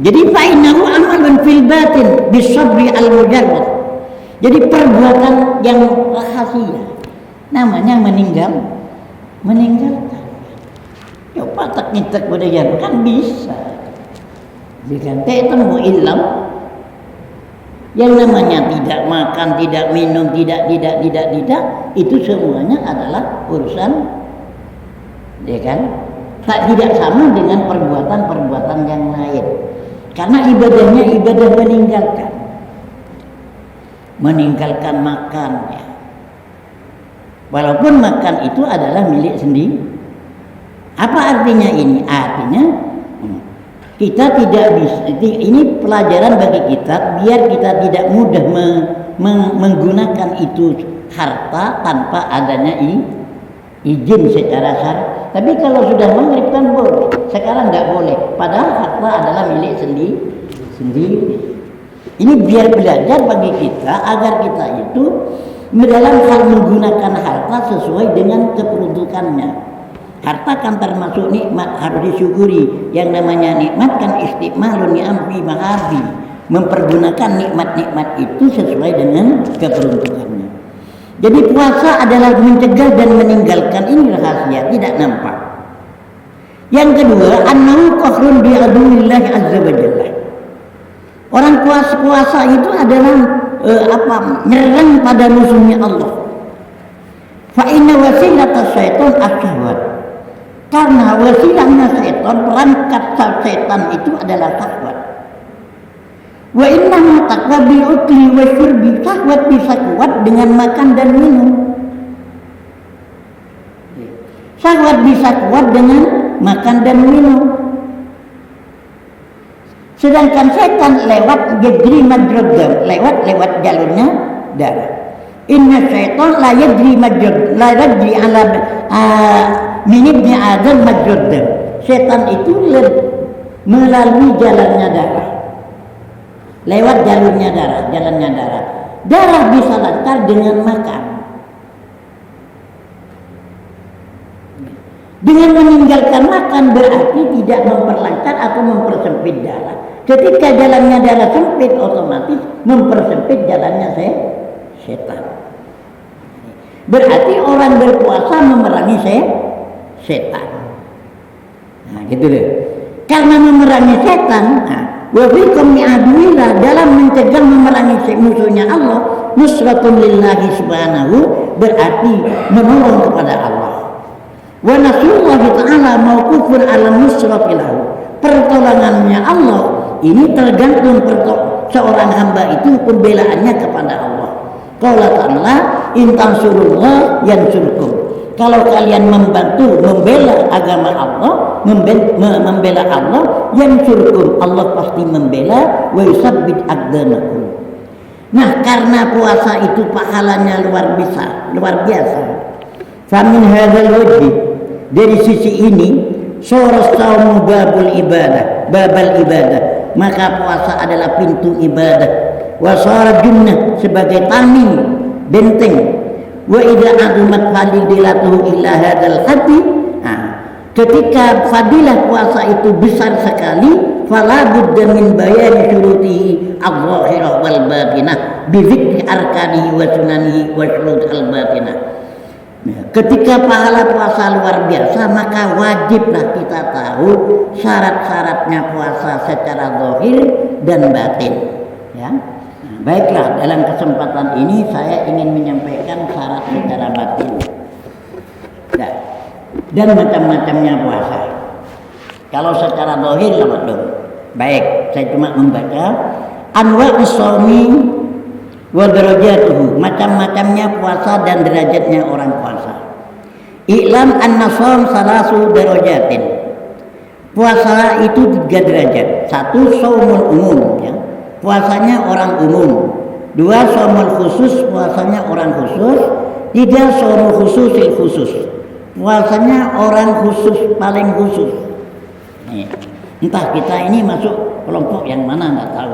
Jadi fa'innahu amalun fil batin bisabri al-mujarrad. Jadi perbuatan yang rahasia, namanya meninggalkan. Coba tak ngitak budaya kan bisa. Diganti itu mau ilam. Yang namanya tidak makan, tidak minum, tidak, itu semuanya adalah urusan, ya kan? Tidak sama dengan perbuatan-perbuatan yang lain. Karena ibadahnya ibadah meninggalkan makan, ya. Walaupun makan itu adalah milik sendiri. Apa artinya ini? Artinya kita tidak bisa, ini pelajaran bagi kita biar kita tidak mudah menggunakan itu harta tanpa adanya izin secara syar'i. Tapi kalau sudah maghrib kan boleh, sekarang nggak boleh. Padahal harta adalah milik sendiri. Ini biar belajar bagi kita agar kita itu dalam hal menggunakan harta sesuai dengan keperuntukannya. Harta kan termasuk nikmat, harus disyukuri. Yang namanya nikmat kan istiqmalun ni'am fi mahabi, mempergunakan nikmat-nikmat itu sesuai dengan keperuntukannya. Jadi puasa adalah mencegah dan meninggalkan, ini rahasia, tidak nampak. Yang kedua, annahu qahrun bi aduwillah azza wa jalla. Orang puasa itu adalah nyerang pada musuhnya Allah. Fa inna wasilatas syaitan asyahwat. Karena wasilahnya setan, perangkat setan itu adalah syahwat. Wa innahu taqwa bil ukli wa syurbi, syahwat bisa kuat dengan makan dan minum. Syahwat bisa kuat dengan makan dan minum. Sedangkan setan lewat yajri majrad dam, lewat jalurnya darah. Inna syaitan la yajri ala min ibni Adam majrad dam. Setan itu melalui jalannya darah. Lewat jalannya darah. Darah bisa lancar dengan makan. Dengan meninggalkan makan berarti tidak memperlancar atau mempersempit darah. Ketika jalannya darah sempit, otomatis mempersempit jalannya setan. Berarti orang berpuasa memerangi setan. Nah, gitu deh. Karena memerangi setan, wa fikum mi'aduillah, dalam mencegah memerangi musuhnya Allah, nusratun lillahi subhanahu, berarti menolong kepada Allah. Wa nasrullahi ta'ala mauqufun 'ala nusratilahu. Pertolongannya Allah ini tergantung seorang hamba itu pembelaannya kepada Allah. Qala ta'ala in tansurullah yansurkum. Kalau kalian membela agama Allah, membela Allah, yansurkum, Allah pasti membela, wa yusabbit aqdamakum. Nah, karena puasa itu pahalanya luar biasa. Famin hadzal wajhi, dari sisi ini, sura saumu babal ibadah, maka puasa adalah pintu ibadah. Wa sara junnah, sebagai tameng, benteng. Wa idza adumat fadilatuhu illa hadzal hati, ketika fadilah puasa itu besar sekali, fala budda min bayan syurutihi adh-dhahirah wal batinah bi dzikri arkanihi wa sunanihi wa syurut al-batinah. Ketika pahala puasa luar biasa, maka wajiblah kita tahu syarat-syaratnya puasa secara zahir dan batin, ya. Baiklah, dalam kesempatan ini saya ingin menyampaikan syarat secara batin dan macam-macamnya puasa. Kalau secara zahir belum. Baik, saya cuma membaca anwa'us shaumi wa darajatuhu, macam-macamnya puasa dan derajatnya orang puasa. I'lam anna shaum salasu darajatin. Puasa itu 3 derajat. 1 shaumul umum, ya. Puasanya orang umum. 2 shaumul khusus, puasanya orang khusus. 3 shaumul khususil khusus, puasanya orang khusus, paling khusus. Nih, entah kita ini masuk kelompok yang mana nggak tahu.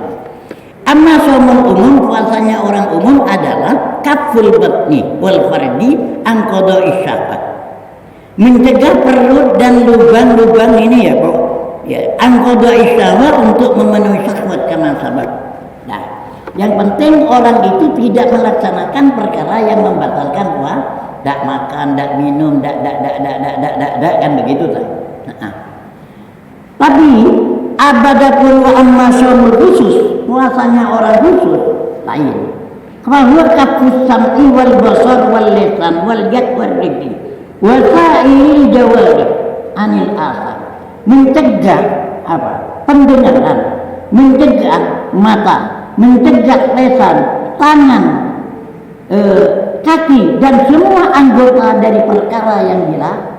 Amma shaumul umum, puasanya orang umum adalah kaful batni wal fardi an qada'i syahwat. Mencegah perut dan lubang-lubang ini ya, Pak. Ya, an qada'i syahwat untuk memenuhi syahwat kama sabab. Nah, yang penting orang itu tidak melaksanakan perkara yang membatalkan puasa, dak makan, dak minum, dak kan begitu tak. Nah. Tapi abadapun wa amma shaumul khusus, puasanya orang khusus lain. Bahwa kafus sam'i wal basar wal lisan wal yad wal rijli wa sa'il jawari anil asar. Mencegah apa? Pendengaran, mencegah mata, mencegah lisan, tangan, kaki dan semua anggota dari perkara yang dilarang.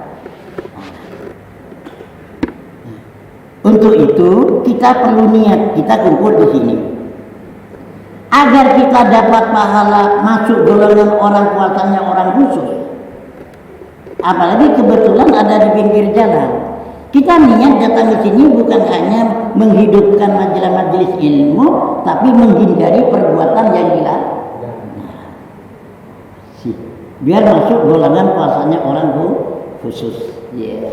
Untuk itu kita perlu niat, kita kumpul di sini agar kita dapat pahala masuk golongan orang puasanya orang khusus. Apalagi kebetulan ada di pinggir jalan. Kita niat datang ke sini bukan hanya menghidupkan majelis-majelis ilmu, tapi menghindari perbuatan yang dilarang. Biar masuk golongan puasanya orang khusus. Yeah.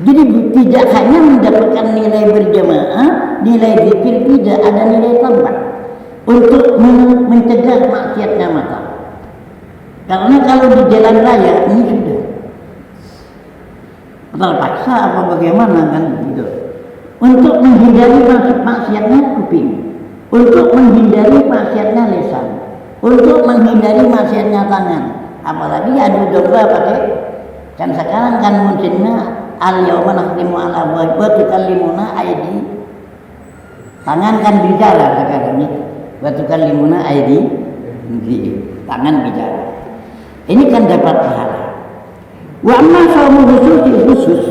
Jadi tidak hanya mendapatkan nilai berjamaah, nilai zikir, tidak ada nilai tambah untuk mencegah maksiatnya mata. Karena kalau di jalan raya ini sudah terpaksa apa bagaimana kan gitu. Untuk menghindari maksiatnya kuping, untuk menghindari maksiatnya lisan, untuk menghindari maksiatnya tangan. Apalagi adu domba pakai kan sekarang kan munculnya al-yawma nakhtimu ala wa tukallimuna aidi. Tangan kan bicara sekarang ini. Wa tukallimuna aidi. Tangan bicara. Ini kan dapat pahala. Wa amma shaumul khusus.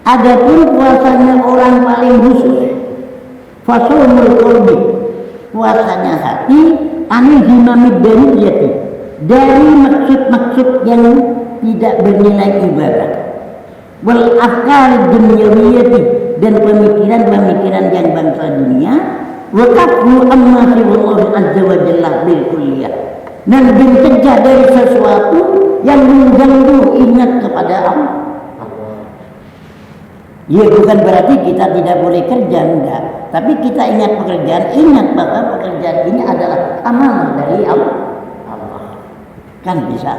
Adapun puasanya orang paling khusus. Fa shaumul qalbi. Puasanya hati anil himamid dariyati. Dari maksud-maksud yang tidak bernilai ibadah. Wal afkar dunyawiyati, dan pemikiran-pemikiran yang bangsa dunia. Wa kafu amma siwallahu azza wa jalla bil kulliyah, dan mencegah dari sesuatu yang mengganggu ingat kepada Allah. Ya bukan berarti kita tidak boleh kerja, enggak. Tapi kita ingat pekerjaan, ingat bahwa pekerjaan ini adalah amanah dari Allah. Kan bisa.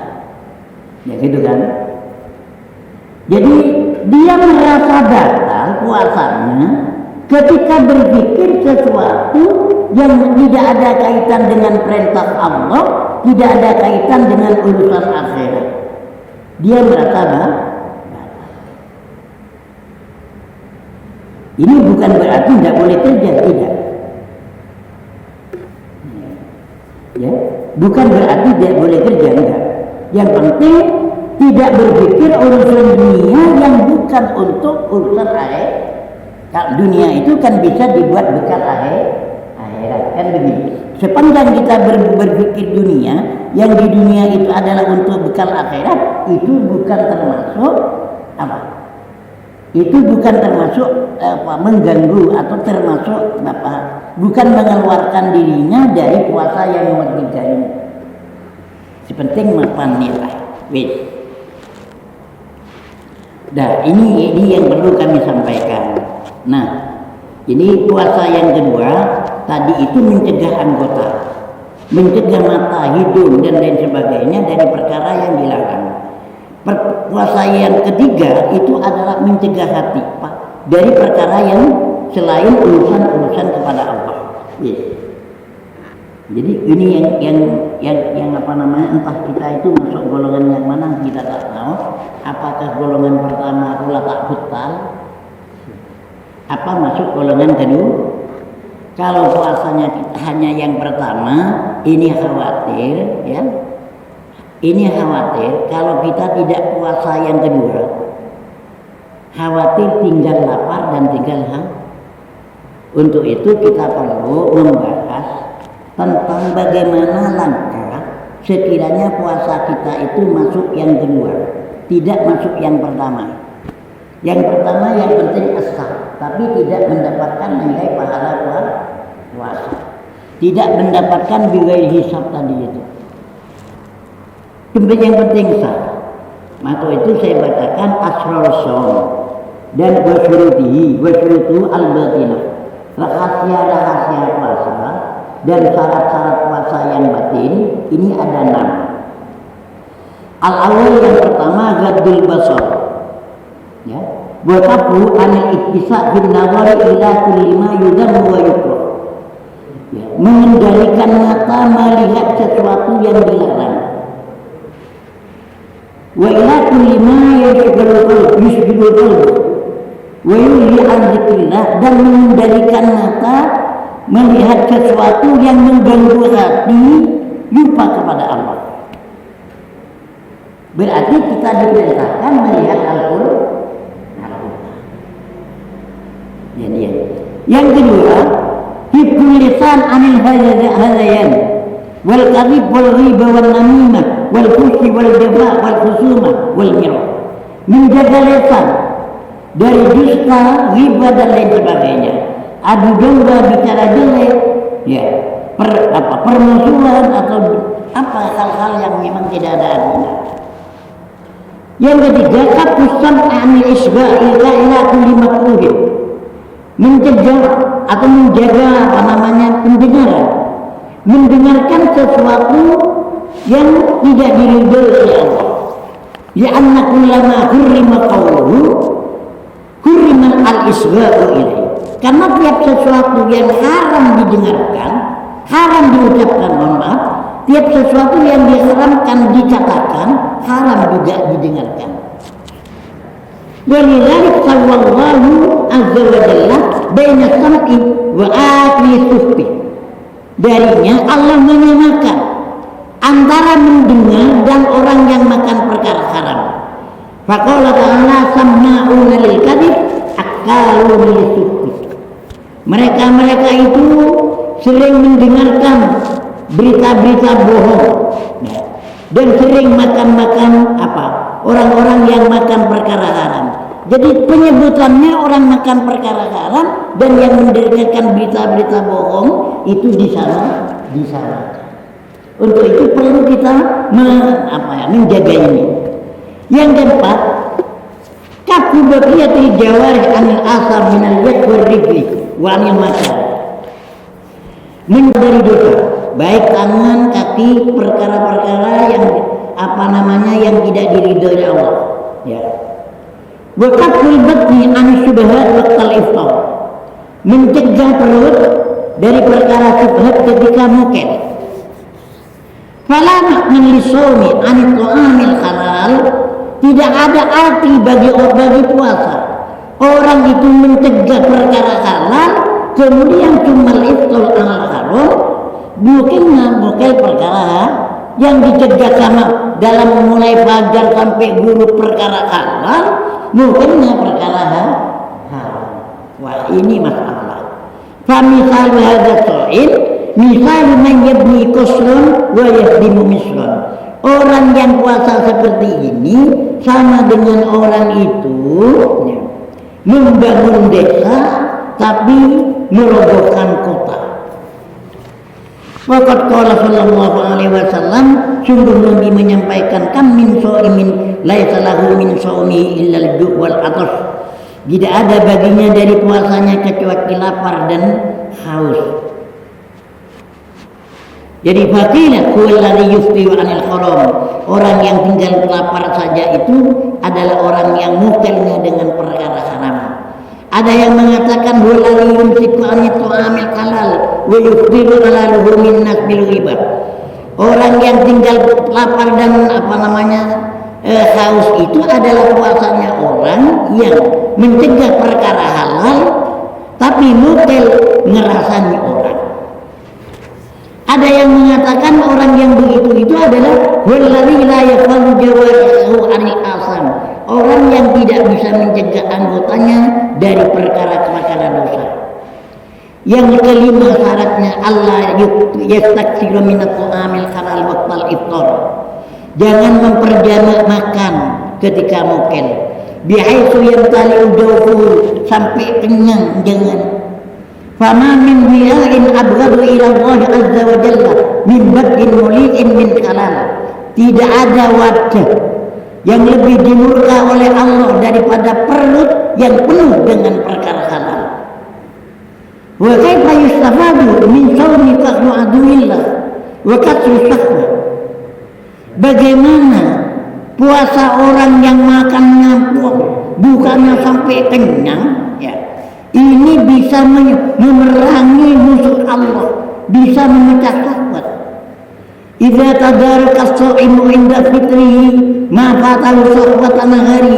Ya gitu kan. Jadi dia merasa batal puasanya ketika berpikir sesuatu yang tidak ada kaitan dengan perintah Allah, tidak ada kaitan dengan urusan akhirat. Dia merasa batal. Ini bukan berarti tidak boleh kerja, tidak. Ya, bukan berarti tidak boleh kerja, enggak. Yang penting tidak berpikir urusan dunia yang bukan untuk urusan akhirat. Dunia itu kan bisa dibuat bekal akhirat, kan begitu. Sepanjang kita berpikir dunia, yang di dunia itu adalah untuk bekal akhirat, itu bukan termasuk apa? Itu bukan termasuk mengganggu atau termasuk bukan mengeluarkan dirinya dari puasa yang nomor 3 ini. Sepenting mapan nilai. Wis. Nah, ini yang perlu kami sampaikan. Nah, ini puasa yang kedua tadi itu mencegah anggota, mencegah mata, hidung dan lain sebagainya dari perkara yang dilarang. Puasa yang ketiga itu adalah mencegah hati dari perkara yang selain urusan kepada Allah. Jadi ini yang apa namanya, entah kita itu masuk golongan yang mana kita tak tahu. Apakah golongan pertama pula tak butal? Apa masuk golongan kedua? Kalau puasanya hanya yang pertama, ini khawatir, ya. Ini khawatir kalau kita tidak puasa yang kedua, khawatir tinggal lapar dan tinggal haus. Untuk itu kita perlu membahas tentang bagaimana langkah sekiranya puasa kita itu masuk yang kedua, tidak masuk yang pertama. Yang pertama yang penting as-sah, tapi tidak mendapatkan nilai pahala puasa. Tidak mendapatkan biaya hisab tadi itu. Yang penting sah. Maka itu saya bacakan asrar shaum dan wasyurutu al-batinah. Rahasia puasa dan syarat-syarat puasa yang batin ini ada 6. Al-awwal yang pertama gaddul basar. Ya. Wa tabu anil ittisa' bin nawari ila kulli ma yudammu wa yukrah. Ya. Mengendalikan mata melihat sesuatu yang dilarang. Wa ila kulli ma yushghilul wa yulhi an dzikrillah, dan mengendalikan mata melihat sesuatu yang mengganggu hati, lupa kepada Allah. Berarti kita diperintahkan melihat Al-Qur'an. Yang kedua, hifdzul lisan anil hadayan wal kadhib wal ghiba wal namimah wal fuhshi wal jafa wal khusumah wal mirah. Menjaga lisan dari dusta, ghibah dan lain sebagainya. Adu domba, bicara jelek, ya, permusuhan atau hal-hal yang memang tidak ada artinya. Yang ketiga, kafusam anil isba'i ila kulli makruhin. Mencegah atau menjaga pendengaran, mendengarkan sesuatu yang tidak diridhoi oleh Allah. Ya anna kullama hurrima qawluhu hurrima al-isgha'u ilaihi. Karena tiap sesuatu yang haram didengarkan, haram diucapkan, tiap sesuatu yang diharamkan dikatakan, haram juga didengarkan. Walidzalika sawwallahu azza wa jalla baina sam'i wa akli suhbi. Darinya Allah menyamakan antara mendengar dan orang yang makan perkara haram. Faqala ta'ala sama'una lil kadhib akalu lil suhbi. Mereka itu sering mendengarkan berita-berita bohong dan sering makan orang-orang yang makan perkara haram. Jadi penyebutannya orang makan perkara haram dan yang mendengarkan berita-berita bohong itu disalahkan. Untuk itu perlu kita menjaga ini. Yang keempat, kafu baqiyatil jawarih anil asar minal yad wal rijli wa anil mata. Menghindari dosa, baik tangan, kaki, perkara-perkara yang tidak diridhoi Allah. Ya. Wa kaful batni an syubhat wa al-iftar. Mencegah perut dari perkara syubhat ketika muket. Fala ma'nan lisawmi an ta'amil halal. Tidak ada arti bagi puasa orang itu mencegah perkara halal kemudian cuma iftar al-haram, bukan perkara yang dicegah sama dalam mulai fajar sampai guru perkara halal, bukannya perkara haram. Wah, ini masalah. Fa misal hadza sa'id, misal man yabni qasran wa yahdimu misran. Orang yang puasa seperti ini sama dengan orang itu membangun desa tapi merobohkan kota. Waqad qala sallallahu alaihi wasallam, sungguh Nabi menyampaikan kam min shaimin laisa lahu min shaumi illa al-ju' wal 'atash. Tidak ada baginya dari puasanya kecuali lapar dan haus. Jadi faqila huwallazi yufti anil haram. Orang yang tinggal lapar saja itu adalah orang yang mukilnya dengan perkara haram. Ada yang mengatakan huwallazi yumsiku an ta'amil halal wa yuftiru ala luhumin nas bil ghibah. Orang yang tinggal lapar dan haus itu adalah puasanya orang yang mencegah perkara halal tapi mukil ngerasani orang. Ada yang mengatakan orang yang begitu itu adalah wallazi la yafalu jawarihu anil asam. Orang yang tidak bisa mencegah anggotanya dari perkara-perkara dosa. Yang kelima syaratnya Allah yastaksiru minat ta'amil halal waqtal iftar. Jangan memperjamak makan ketika mokel. Bihaitsu yamtali'u jawfuhu, sampai kenyang, jangan. Fama min bi'ain abghadu ila Allah azza wa jalla min badin muli'in min halal. Tidak ada wadah yang lebih dimurka oleh Allah daripada perut yang penuh dengan perkara halal. Wa kaifa yustafadu min sawmi qahru aduillah wa kasri syahwa. Bagaimana puasa orang yang makannya bukannya sampai kenyang, ya, ini bisa memerangi musuh Allah, bisa memecah syahwat. Idza tadaraka as-sha'imu 'inda fitrihi ma fatahu syahwatan nahari.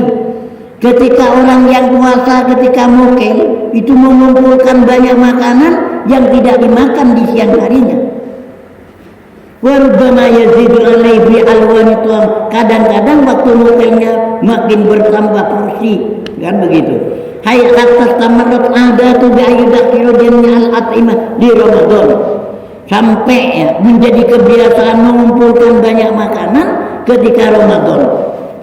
Ketika orang yang puasa ketika mokel itu mengumpulkan banyak makanan yang tidak dimakan di siang harinya. Wa rubbama yazidu alaihi bi alwani tuam. Kadang-kadang waktu mokelnya makin bertambah porsi, kan begitu. Hai atas tamarrat adatu bi ayyudakiru jami'al at'imah di Ramadan. Sampai ya, menjadi kebiasaan mengumpulkan banyak makanan ketika Ramadan.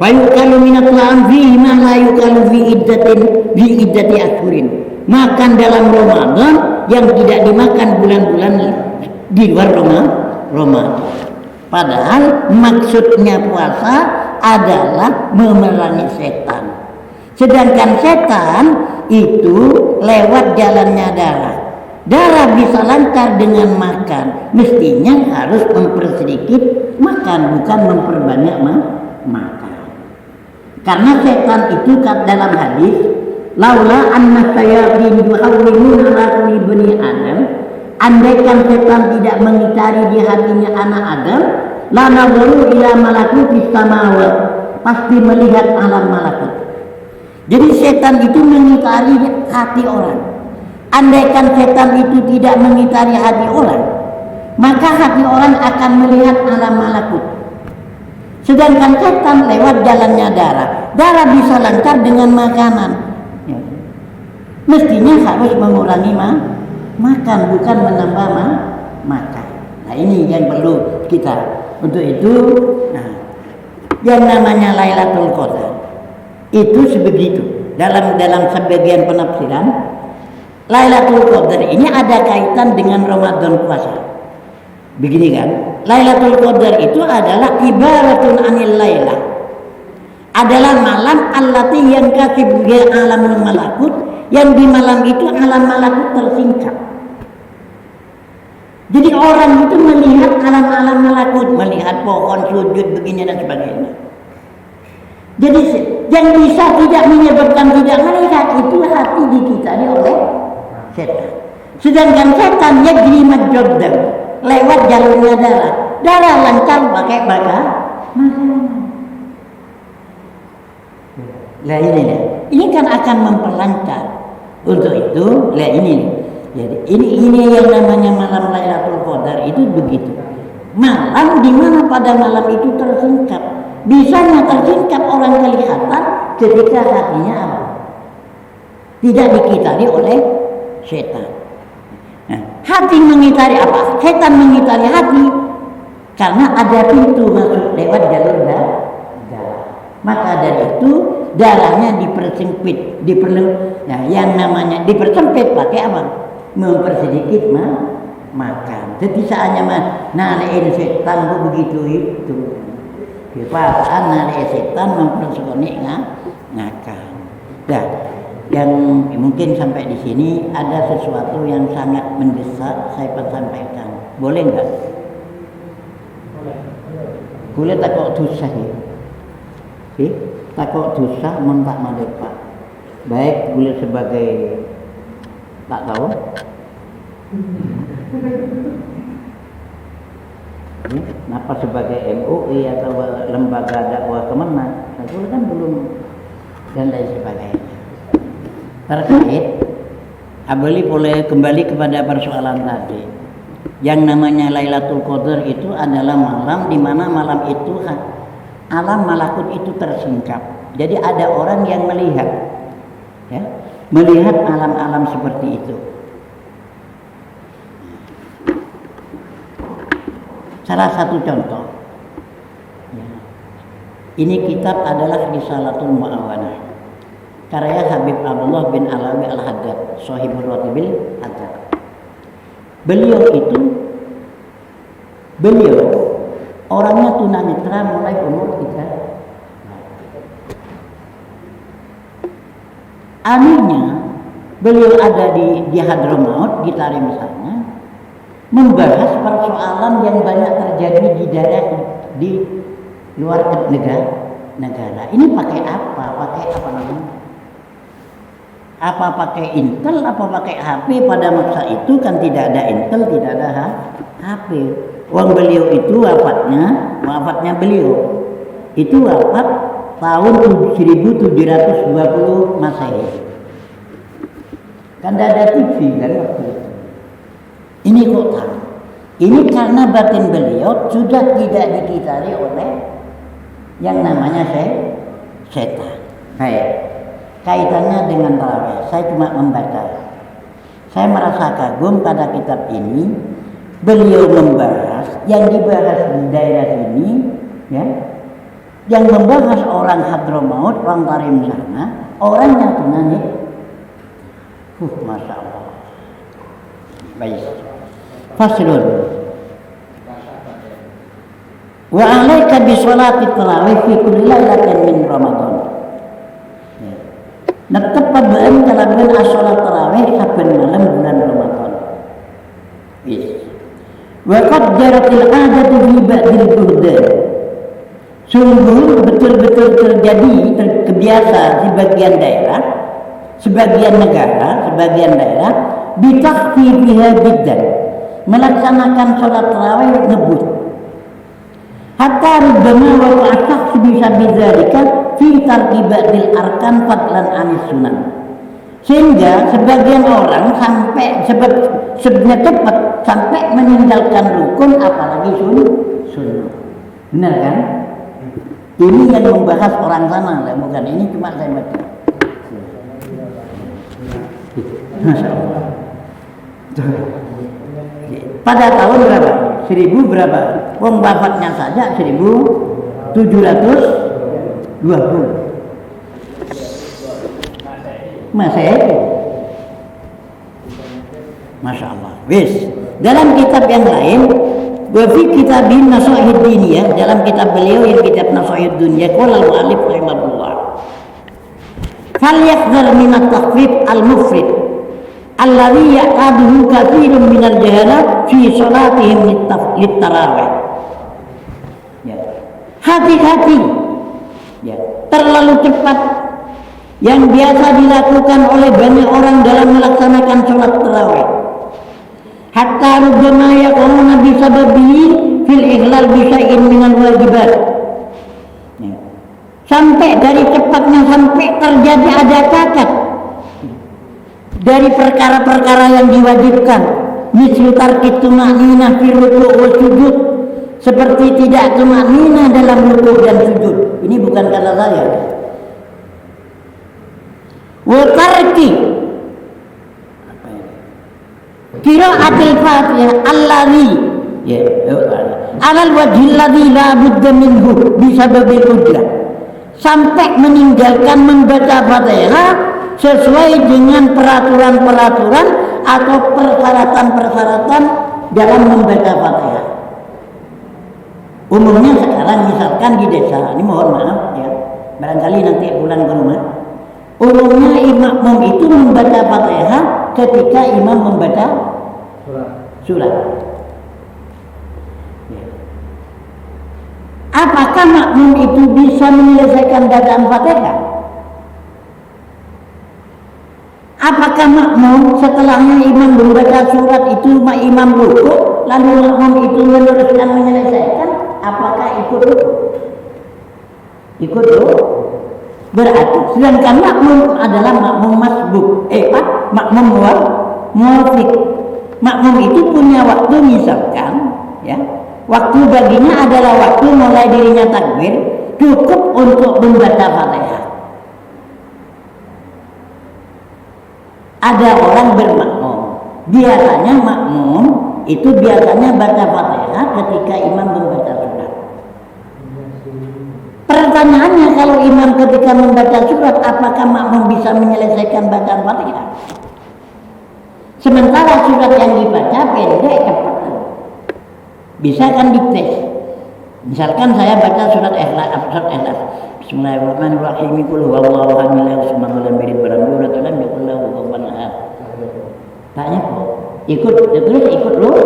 Fa yukalu minat la'am fihi ma la yukalu fi iddati ashhurin. Makan dalam Ramadan yang tidak dimakan bulan-bulan di luar Ramadan. Padahal maksudnya puasa adalah memerangi setan. Sedangkan setan itu lewat jalannya darah. Darah bisa lancar dengan makan. Mestinya harus mempersedikit makan, bukan memperbanyak makan. Karena setan itu dalam hadis, laula anna sayatin yuhawwiluna ala kulli bani Adam, andaikan setan tidak mengitari di hatinya anak Adam, la nazaru ila malakutis samawat, pasti melihat alam malakut. Jadi setan itu mengitari hati orang. Andaikan setan itu tidak mengitari hati orang, maka hati orang akan melihat alam malakut. Sedangkan setan lewat jalannya darah. Darah bisa lancar dengan makanan. Mestinya harus mengurangi makan, bukan menambah makan. Nah, ini yang perlu kita. Untuk itu, yang namanya Lailatul Qadar itu sebegitu. Dalam sebagian penafsiran, Lailatul Qadar ini ada kaitan dengan Ramadan puasa. Begini kan, Lailatul Qadar itu adalah ibaratun anil lailah, adalah malam allati yang kasib alamul malakut, yang di malam itu alam malakut tersingkap. Jadi orang itu melihat alam-alam malakut, melihat pohon sujud begini dan sebagainya. Jadi yang bisa tidak menyebabkan tidak melihat itu hati dikitari oleh setan. Sedangkan setan yajri majjaddan, lewat jalurnya darah. Darah lancar pakai makanan. Lah ini kan akan memperlancar. Untuk itu, lah ini. Jadi ini yang namanya malam Lailatul Qadar itu begitu. Malam di mana pada malam itu tersingkap. Bisanya tersingkap orang kelihatan ketika hatinya apa? Tidak dikitari oleh setan. Nah, hati mengitari apa? Setan mengitari hati karena ada pintu masuk lewat jalur darah. Maka dari itu darahnya dipersempit, nah, yang namanya dipersempit pakai apa? Mempersedikit makan. Jadi saatnya nariin setan begitu itu. Kepasaan nariin setan mempersedikit makan. Dah. Yang mungkin sampai di sini ada sesuatu yang sangat mendesak saya sampaikan. Boleh enggak? Boleh takut dosa ya. Takut dosa mentak malepak. Baik boleh sebagai tak tahu. Kenapa sebagai MUI atau lembaga dakwah kemana? Saya kan belum dan lain sebagainya. Terkait boleh kembali kepada persoalan tadi. Yang namanya Lailatul Qadar itu adalah malam di mana malam itu alam malakut itu tersingkap. Jadi ada orang yang melihat, ya, melihat alam-alam seperti itu. Salah satu contoh, Ya. Ini kitab adalah Risalatul Mu'awanah karya Habib Abdullah bin Alawi Al-Haddad, Shahibul Ratibil Haddad. Beliau orangnya tunanetra mulai umur 3. Anehnya beliau ada di Hadramaut di Tarim sana membahas persoalan yang banyak terjadi di daerah di luar negara. Ini pakai apa? Pakai apa namanya? Apa pakai Intel? Apa pakai HP? Pada masa itu kan tidak ada Intel, tidak ada HP. Uang beliau itu wafatnya beliau itu wafat tahun 1720 Masehi. Kan tidak ada TV kan waktu itu. Ini kok tahu? Ini karena batin beliau sudah tidak dikitari oleh yang namanya setan. Baik. Kaitannya dengan tarawih, saya cuma membaca. Saya merasa kagum pada kitab ini. Beliau membahas yang dibahas di daerah ini, ya, yang membahas orang Hadramaut, orang Tarim sana, orang yang tunani. Masya Allah. Baik. Faslun. Wa alaika bi sholati tarawih fi kulli lailatin min Ramadan. Netepat baen kalaban sholat tarawih saben malam bulan Ramadan. Yes. Wa qad jaratil 'adatu fi ba'dil buldan. Sungguh betul-betul terjadi kebiasa di bagian daerah, sebagian negara, sebagian daerah bitakfifiha biddan. Melaksanakan sholat tarawih ngebut. Hatta rubbama wa asah bisa bidzalika fi tartibatil arkan fadlan anis sunan. Sehingga sebagian orang sampai sebenarnya cepat sampai meninggalkan rukun apalagi sunnah. Benar kan? Ini yang membahas orang sana, bukan ini cuma saya baca. Masya Allah. Pada tahun berapa? 1000 berapa? Wong wafatnya saja 1720. Masehi. Masya Allah. Wis. Dalam kitab yang lain, wa fi kitabin Nasaihid Diniyah, dalam kitab beliau yang kitab Nasaihid Diniyah, qala al-mu'allif rahimahullah. Falyakhdhar min at-takhfif al-mufrid alladhi ya'taduhu katsirun min al-jahala fi salatihim lit-tarawih. Ya. Hati-hati. Ya, terlalu cepat yang biasa dilakukan oleh banyak orang dalam melaksanakan sholat tarawih. Hatta rubbama yaquluna bi sababihi fil ihlal bi syai'in minal wajibat. Ya. Sampai dari cepatnya sampai terjadi ada cacat dari perkara-perkara yang diwajibkan. Mislu tarkit tuma'ninah fi ruku' wa sujud, seperti tidak tuma'ninah dalam ruku' dan sujud. Ini bukan kata saya. Wa tarki qira'atil Fatihah allazi alal wajhil ladzi la budda minhu bisababil ujrah, sampai meninggalkan membaca Fatihah sesuai dengan peraturan-peraturan atau persyaratan-persyaratan dalam membaca Fatihah. Umumnya sekarang misalkan di desa, ini mohon maaf ya, barangkali nanti pulang ke rumah, umumnya imam itu membaca Fatihah ketika imam membaca surat. Ya. Apakah makmum itu bisa menyelesaikan bacaan Fatihah? Apakah makmum setelahnya imam membaca surat itu imam ruku, lalu makmum itu meneruskan menyelesaikan? Apakah ikut ruku? Ikut ruku? Berarti sedangkan makmum adalah makmum masbuk, makmum muwafiq. Makmum itu punya waktu, misalkan ya, waktu baginya adalah waktu mulai dirinya takbir cukup untuk membaca Fatihah. Ada orang bermakmum, biasanya makmum itu biasanya baca Fatihah ketika imam membaca surat. pertanyaannya, kalau imam ketika membaca surat, apakah makmum bisa menyelesaikan bacaan Fatihah? Sementara surat yang dibaca pendek cepat. Bisa kan dites. Misalkan saya baca surat Ikhlas, Bismillahirrahmanirrahim. Qul huwallahu ahad, Allahu samad, lam yalid walam yulad walam yakul lahu kufuwan ahad. Tanya kok. Ikut lu.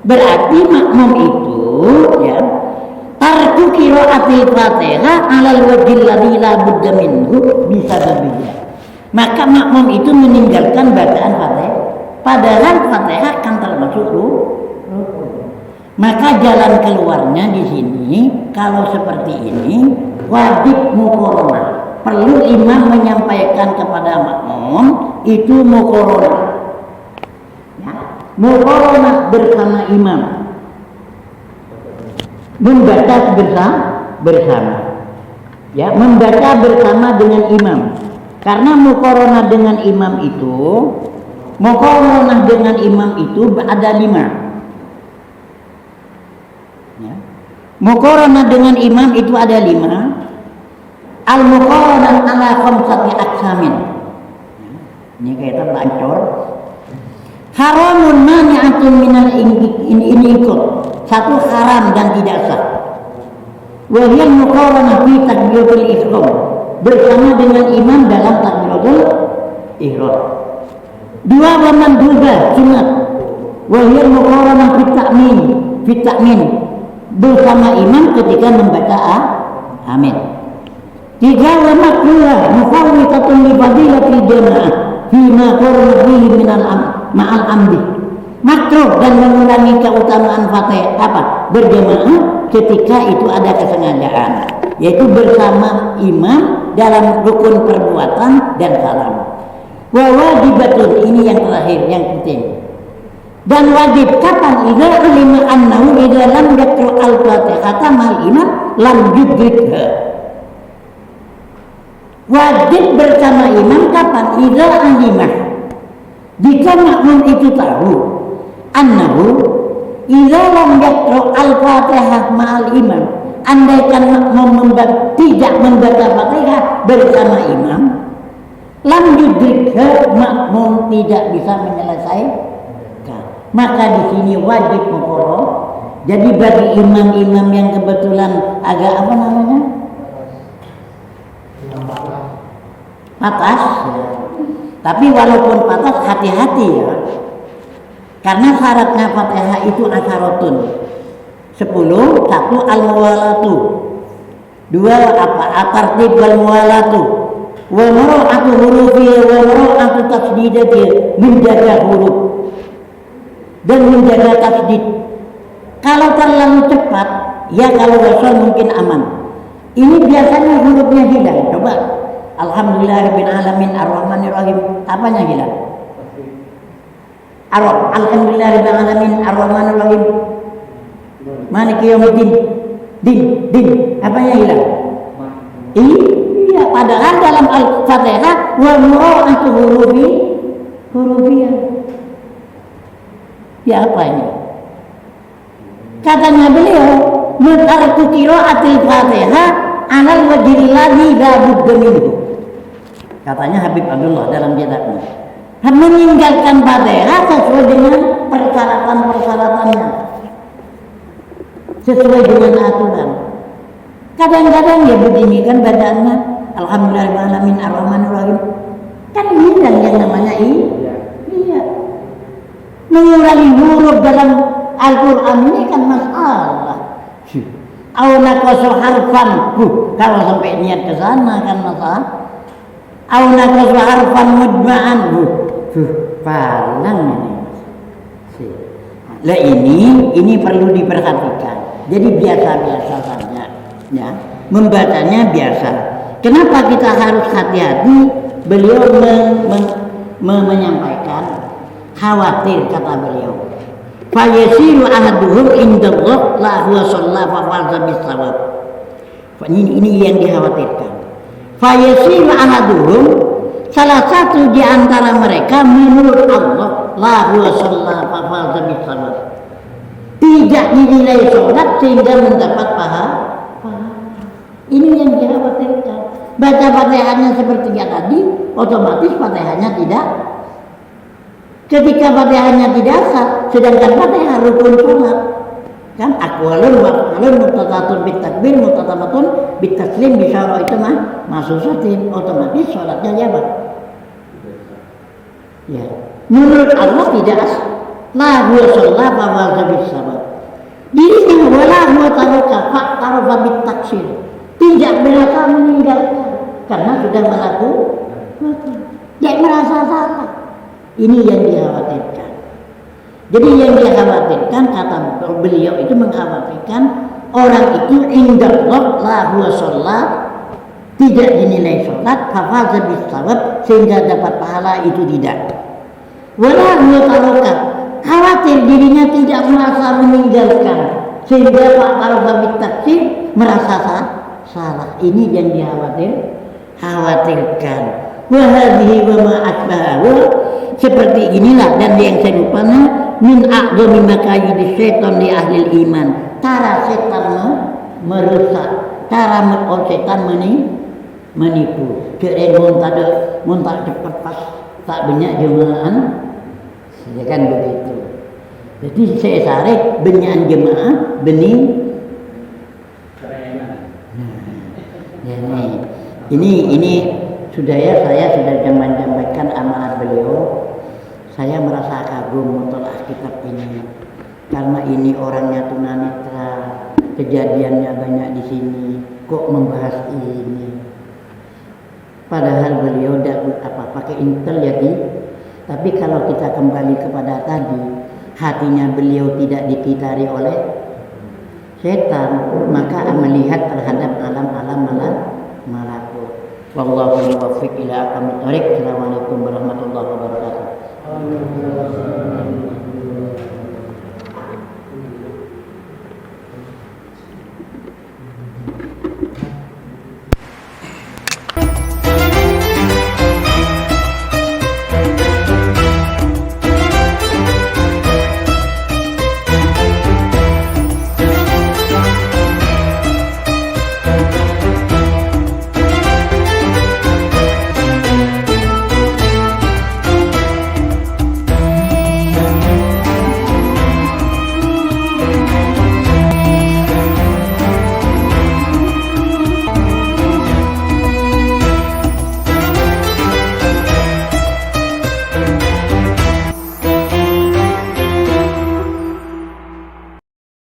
Berarti makmum itu ya tarku qiraatil Fatihah 'alal wajhil ladzi la budda minhu bisa berbeda. Maka makmum itu meninggalkan bacaan Fatihah, padahal Fatihah kan termasuk rukun. Maka jalan keluarnya di sini kalau seperti ini wajib muqaranah. Perlu imam menyampaikan kepada makmum itu muqaranah. Ya, muqaranah bersama imam. Membaca bersama. Ya, membaca bersama dengan imam. Karena muqaranah dengan imam itu ada 5. Ya. Muqaranah dengan imam itu ada 5. Al-muqaranah ala khamsati aqsamin. Ini kayak terlancor. Haramun mani'atun minal ini ikut. Satu haram dan tidak sah. Wa hiya muqaranah fi takbiratul ihram. Bersama dengan imam dalam takbiratul ihram. 2 wa mandubah sunat. Wa hiya muqaranah fi ta'min. Bersama imam ketika membaca amin. 3 wa makruh mufawwitatun li fadilatil jamaah fi ma qarana fihi minal ma'al amdi. Makruh dan mengurangi keutamaan Fatihah berjamaah ketika itu ada kesengajaan, yaitu bersama imam dalam rukun perbuatan dan salam. Wa wajibatun, ini yang terakhir yang penting. Dan wajib kapan? Idza alima annahu idza lam yaqra al-Fatihah mal imam lam yudrikha. Wajib bersama imam kapan? Idza alima, jika makmum itu tahu annahu idza lam yaqra al-Fatihah ma'al imam, andaikan makmum tidak membaca Fatihah bersama imam, lam yudrikha, makmum tidak bisa menyelesaikan. Maka di sini wajib muqaranah. Jadi bagi imam-imam yang kebetulan agak patas, tapi walaupun patas hati-hati ya, karena syaratnya Fatihah itu asyaratun 10. 1 al-muwalatu, 2 at-tartib wal muwalatu, wa mara'atu hurufi wa mara'atu tasdidati, menjaga huruf dan menjaga tasdid. Kalau terlalu cepat, ya kalau wasal mungkin aman. Ini biasanya hurufnya hilang. Coba Alhamdulillahirabbil alamin arrahmanir rahim, apanya hilang? Alhamdulillahirabbil alamin arrahmanir rahim maliki yaumiddin, din apanya hilang? Iya, padahal dalam Al-Fatihah wa mura'atu hurufiyah. Ya apa ini? Katanya beliau, mutarku qiraatil Fatihah 'alal wajhil ladzi la budda minhu. Katanya Habib Abdullah dalam kitabnya, meninggalkan Fatihah sesuai dengan persyaratan-persyaratannya, sesuai dengan aturan. Kadang-kadang ya begini kan bacaannya Alhamdulillahirabbil alamin arrahmanir rahim, kan hilang yang namanya iya. Mengurangi huruf dalam Al-Quran ini kan masalah. Auna koso harfan, kalau sampai niat ke sana kan masalah. Auna koso harfan mudma'an, palang ini. Lah ini perlu diperhatikan. Jadi biasa-biasa saja, ya. Membacanya biasa. Kenapa kita harus hati-hati? Beliau menyampaikan. Khawatir, kata beliau, fayasiru ahaduhum indallah la huwa shalla fa faza bisawab. Ini yang dikhawatirkan. Fayasiru ahaduhum, salah satu di antara mereka menurut Allah la huwa shalla fa faza bisawab, tidak dinilai sholat sehingga mendapat pahala. Ini yang dikhawatirkan. Baca Fatihahnya seperti yang tadi, otomatis Fatihahnya tidak. Ketika Fatihahnya tidak sah, sedangkan Fatihah rukun sholat, kan aqwalun wa af'alun mutatatun bitakbir mutatamatun bitaslim bisyara itu mah masusatin, otomatis sholatnya ya Pak. Ya, menurut Allah tidak sah. La huwa sholat wa wazabis sabat. Dirinya wala huwa taroka fa tarofa bitaksir. Tidak merasa meninggalkan karena sudah melakukan. Tidak merasa salah. Ini yang dikhawatirkan. Jadi yang dikhawatirkan, kata beliau itu mengkhawatirkan orang itu indallah la huwa sholat, tidak dinilai sholat, fafaza bis shawab, sehingga dapat pahala itu tidak. Wala huwa taroka, khawatir dirinya tidak merasa meninggalkan, sehingga Pak Tarofa bitaksir merasa salah. Ini yang dikhawatirkan. Wa hadhihi wa ma asbahu, seperti inilah dan yang serupanya min a'dhami makayidi syaitan li ahli iman. Cara setan merusak, cara setan menipu. Keren muntak cepat pas tak banyak jemaah, ya kan begitu. Jadi saya tarik banyak jemaah benih. Nah, ini sudah ya, saya sudah menyampaikan amanat beliau. Saya merasa kagum menelaah kitab ini karena ini orangnya tunanetra, kejadiannya banyak di sini. Kok membahas ini? Padahal beliau tidak apa pakai intel ya, tapi kalau kita kembali kepada tadi, hatinya beliau tidak dikitari oleh setan, maka melihat terhadap alam-alam malakut. Wallahu muwaffiq ila aqwamit thoriq. Assalamualaikum warahmatullahi wabarakatuh.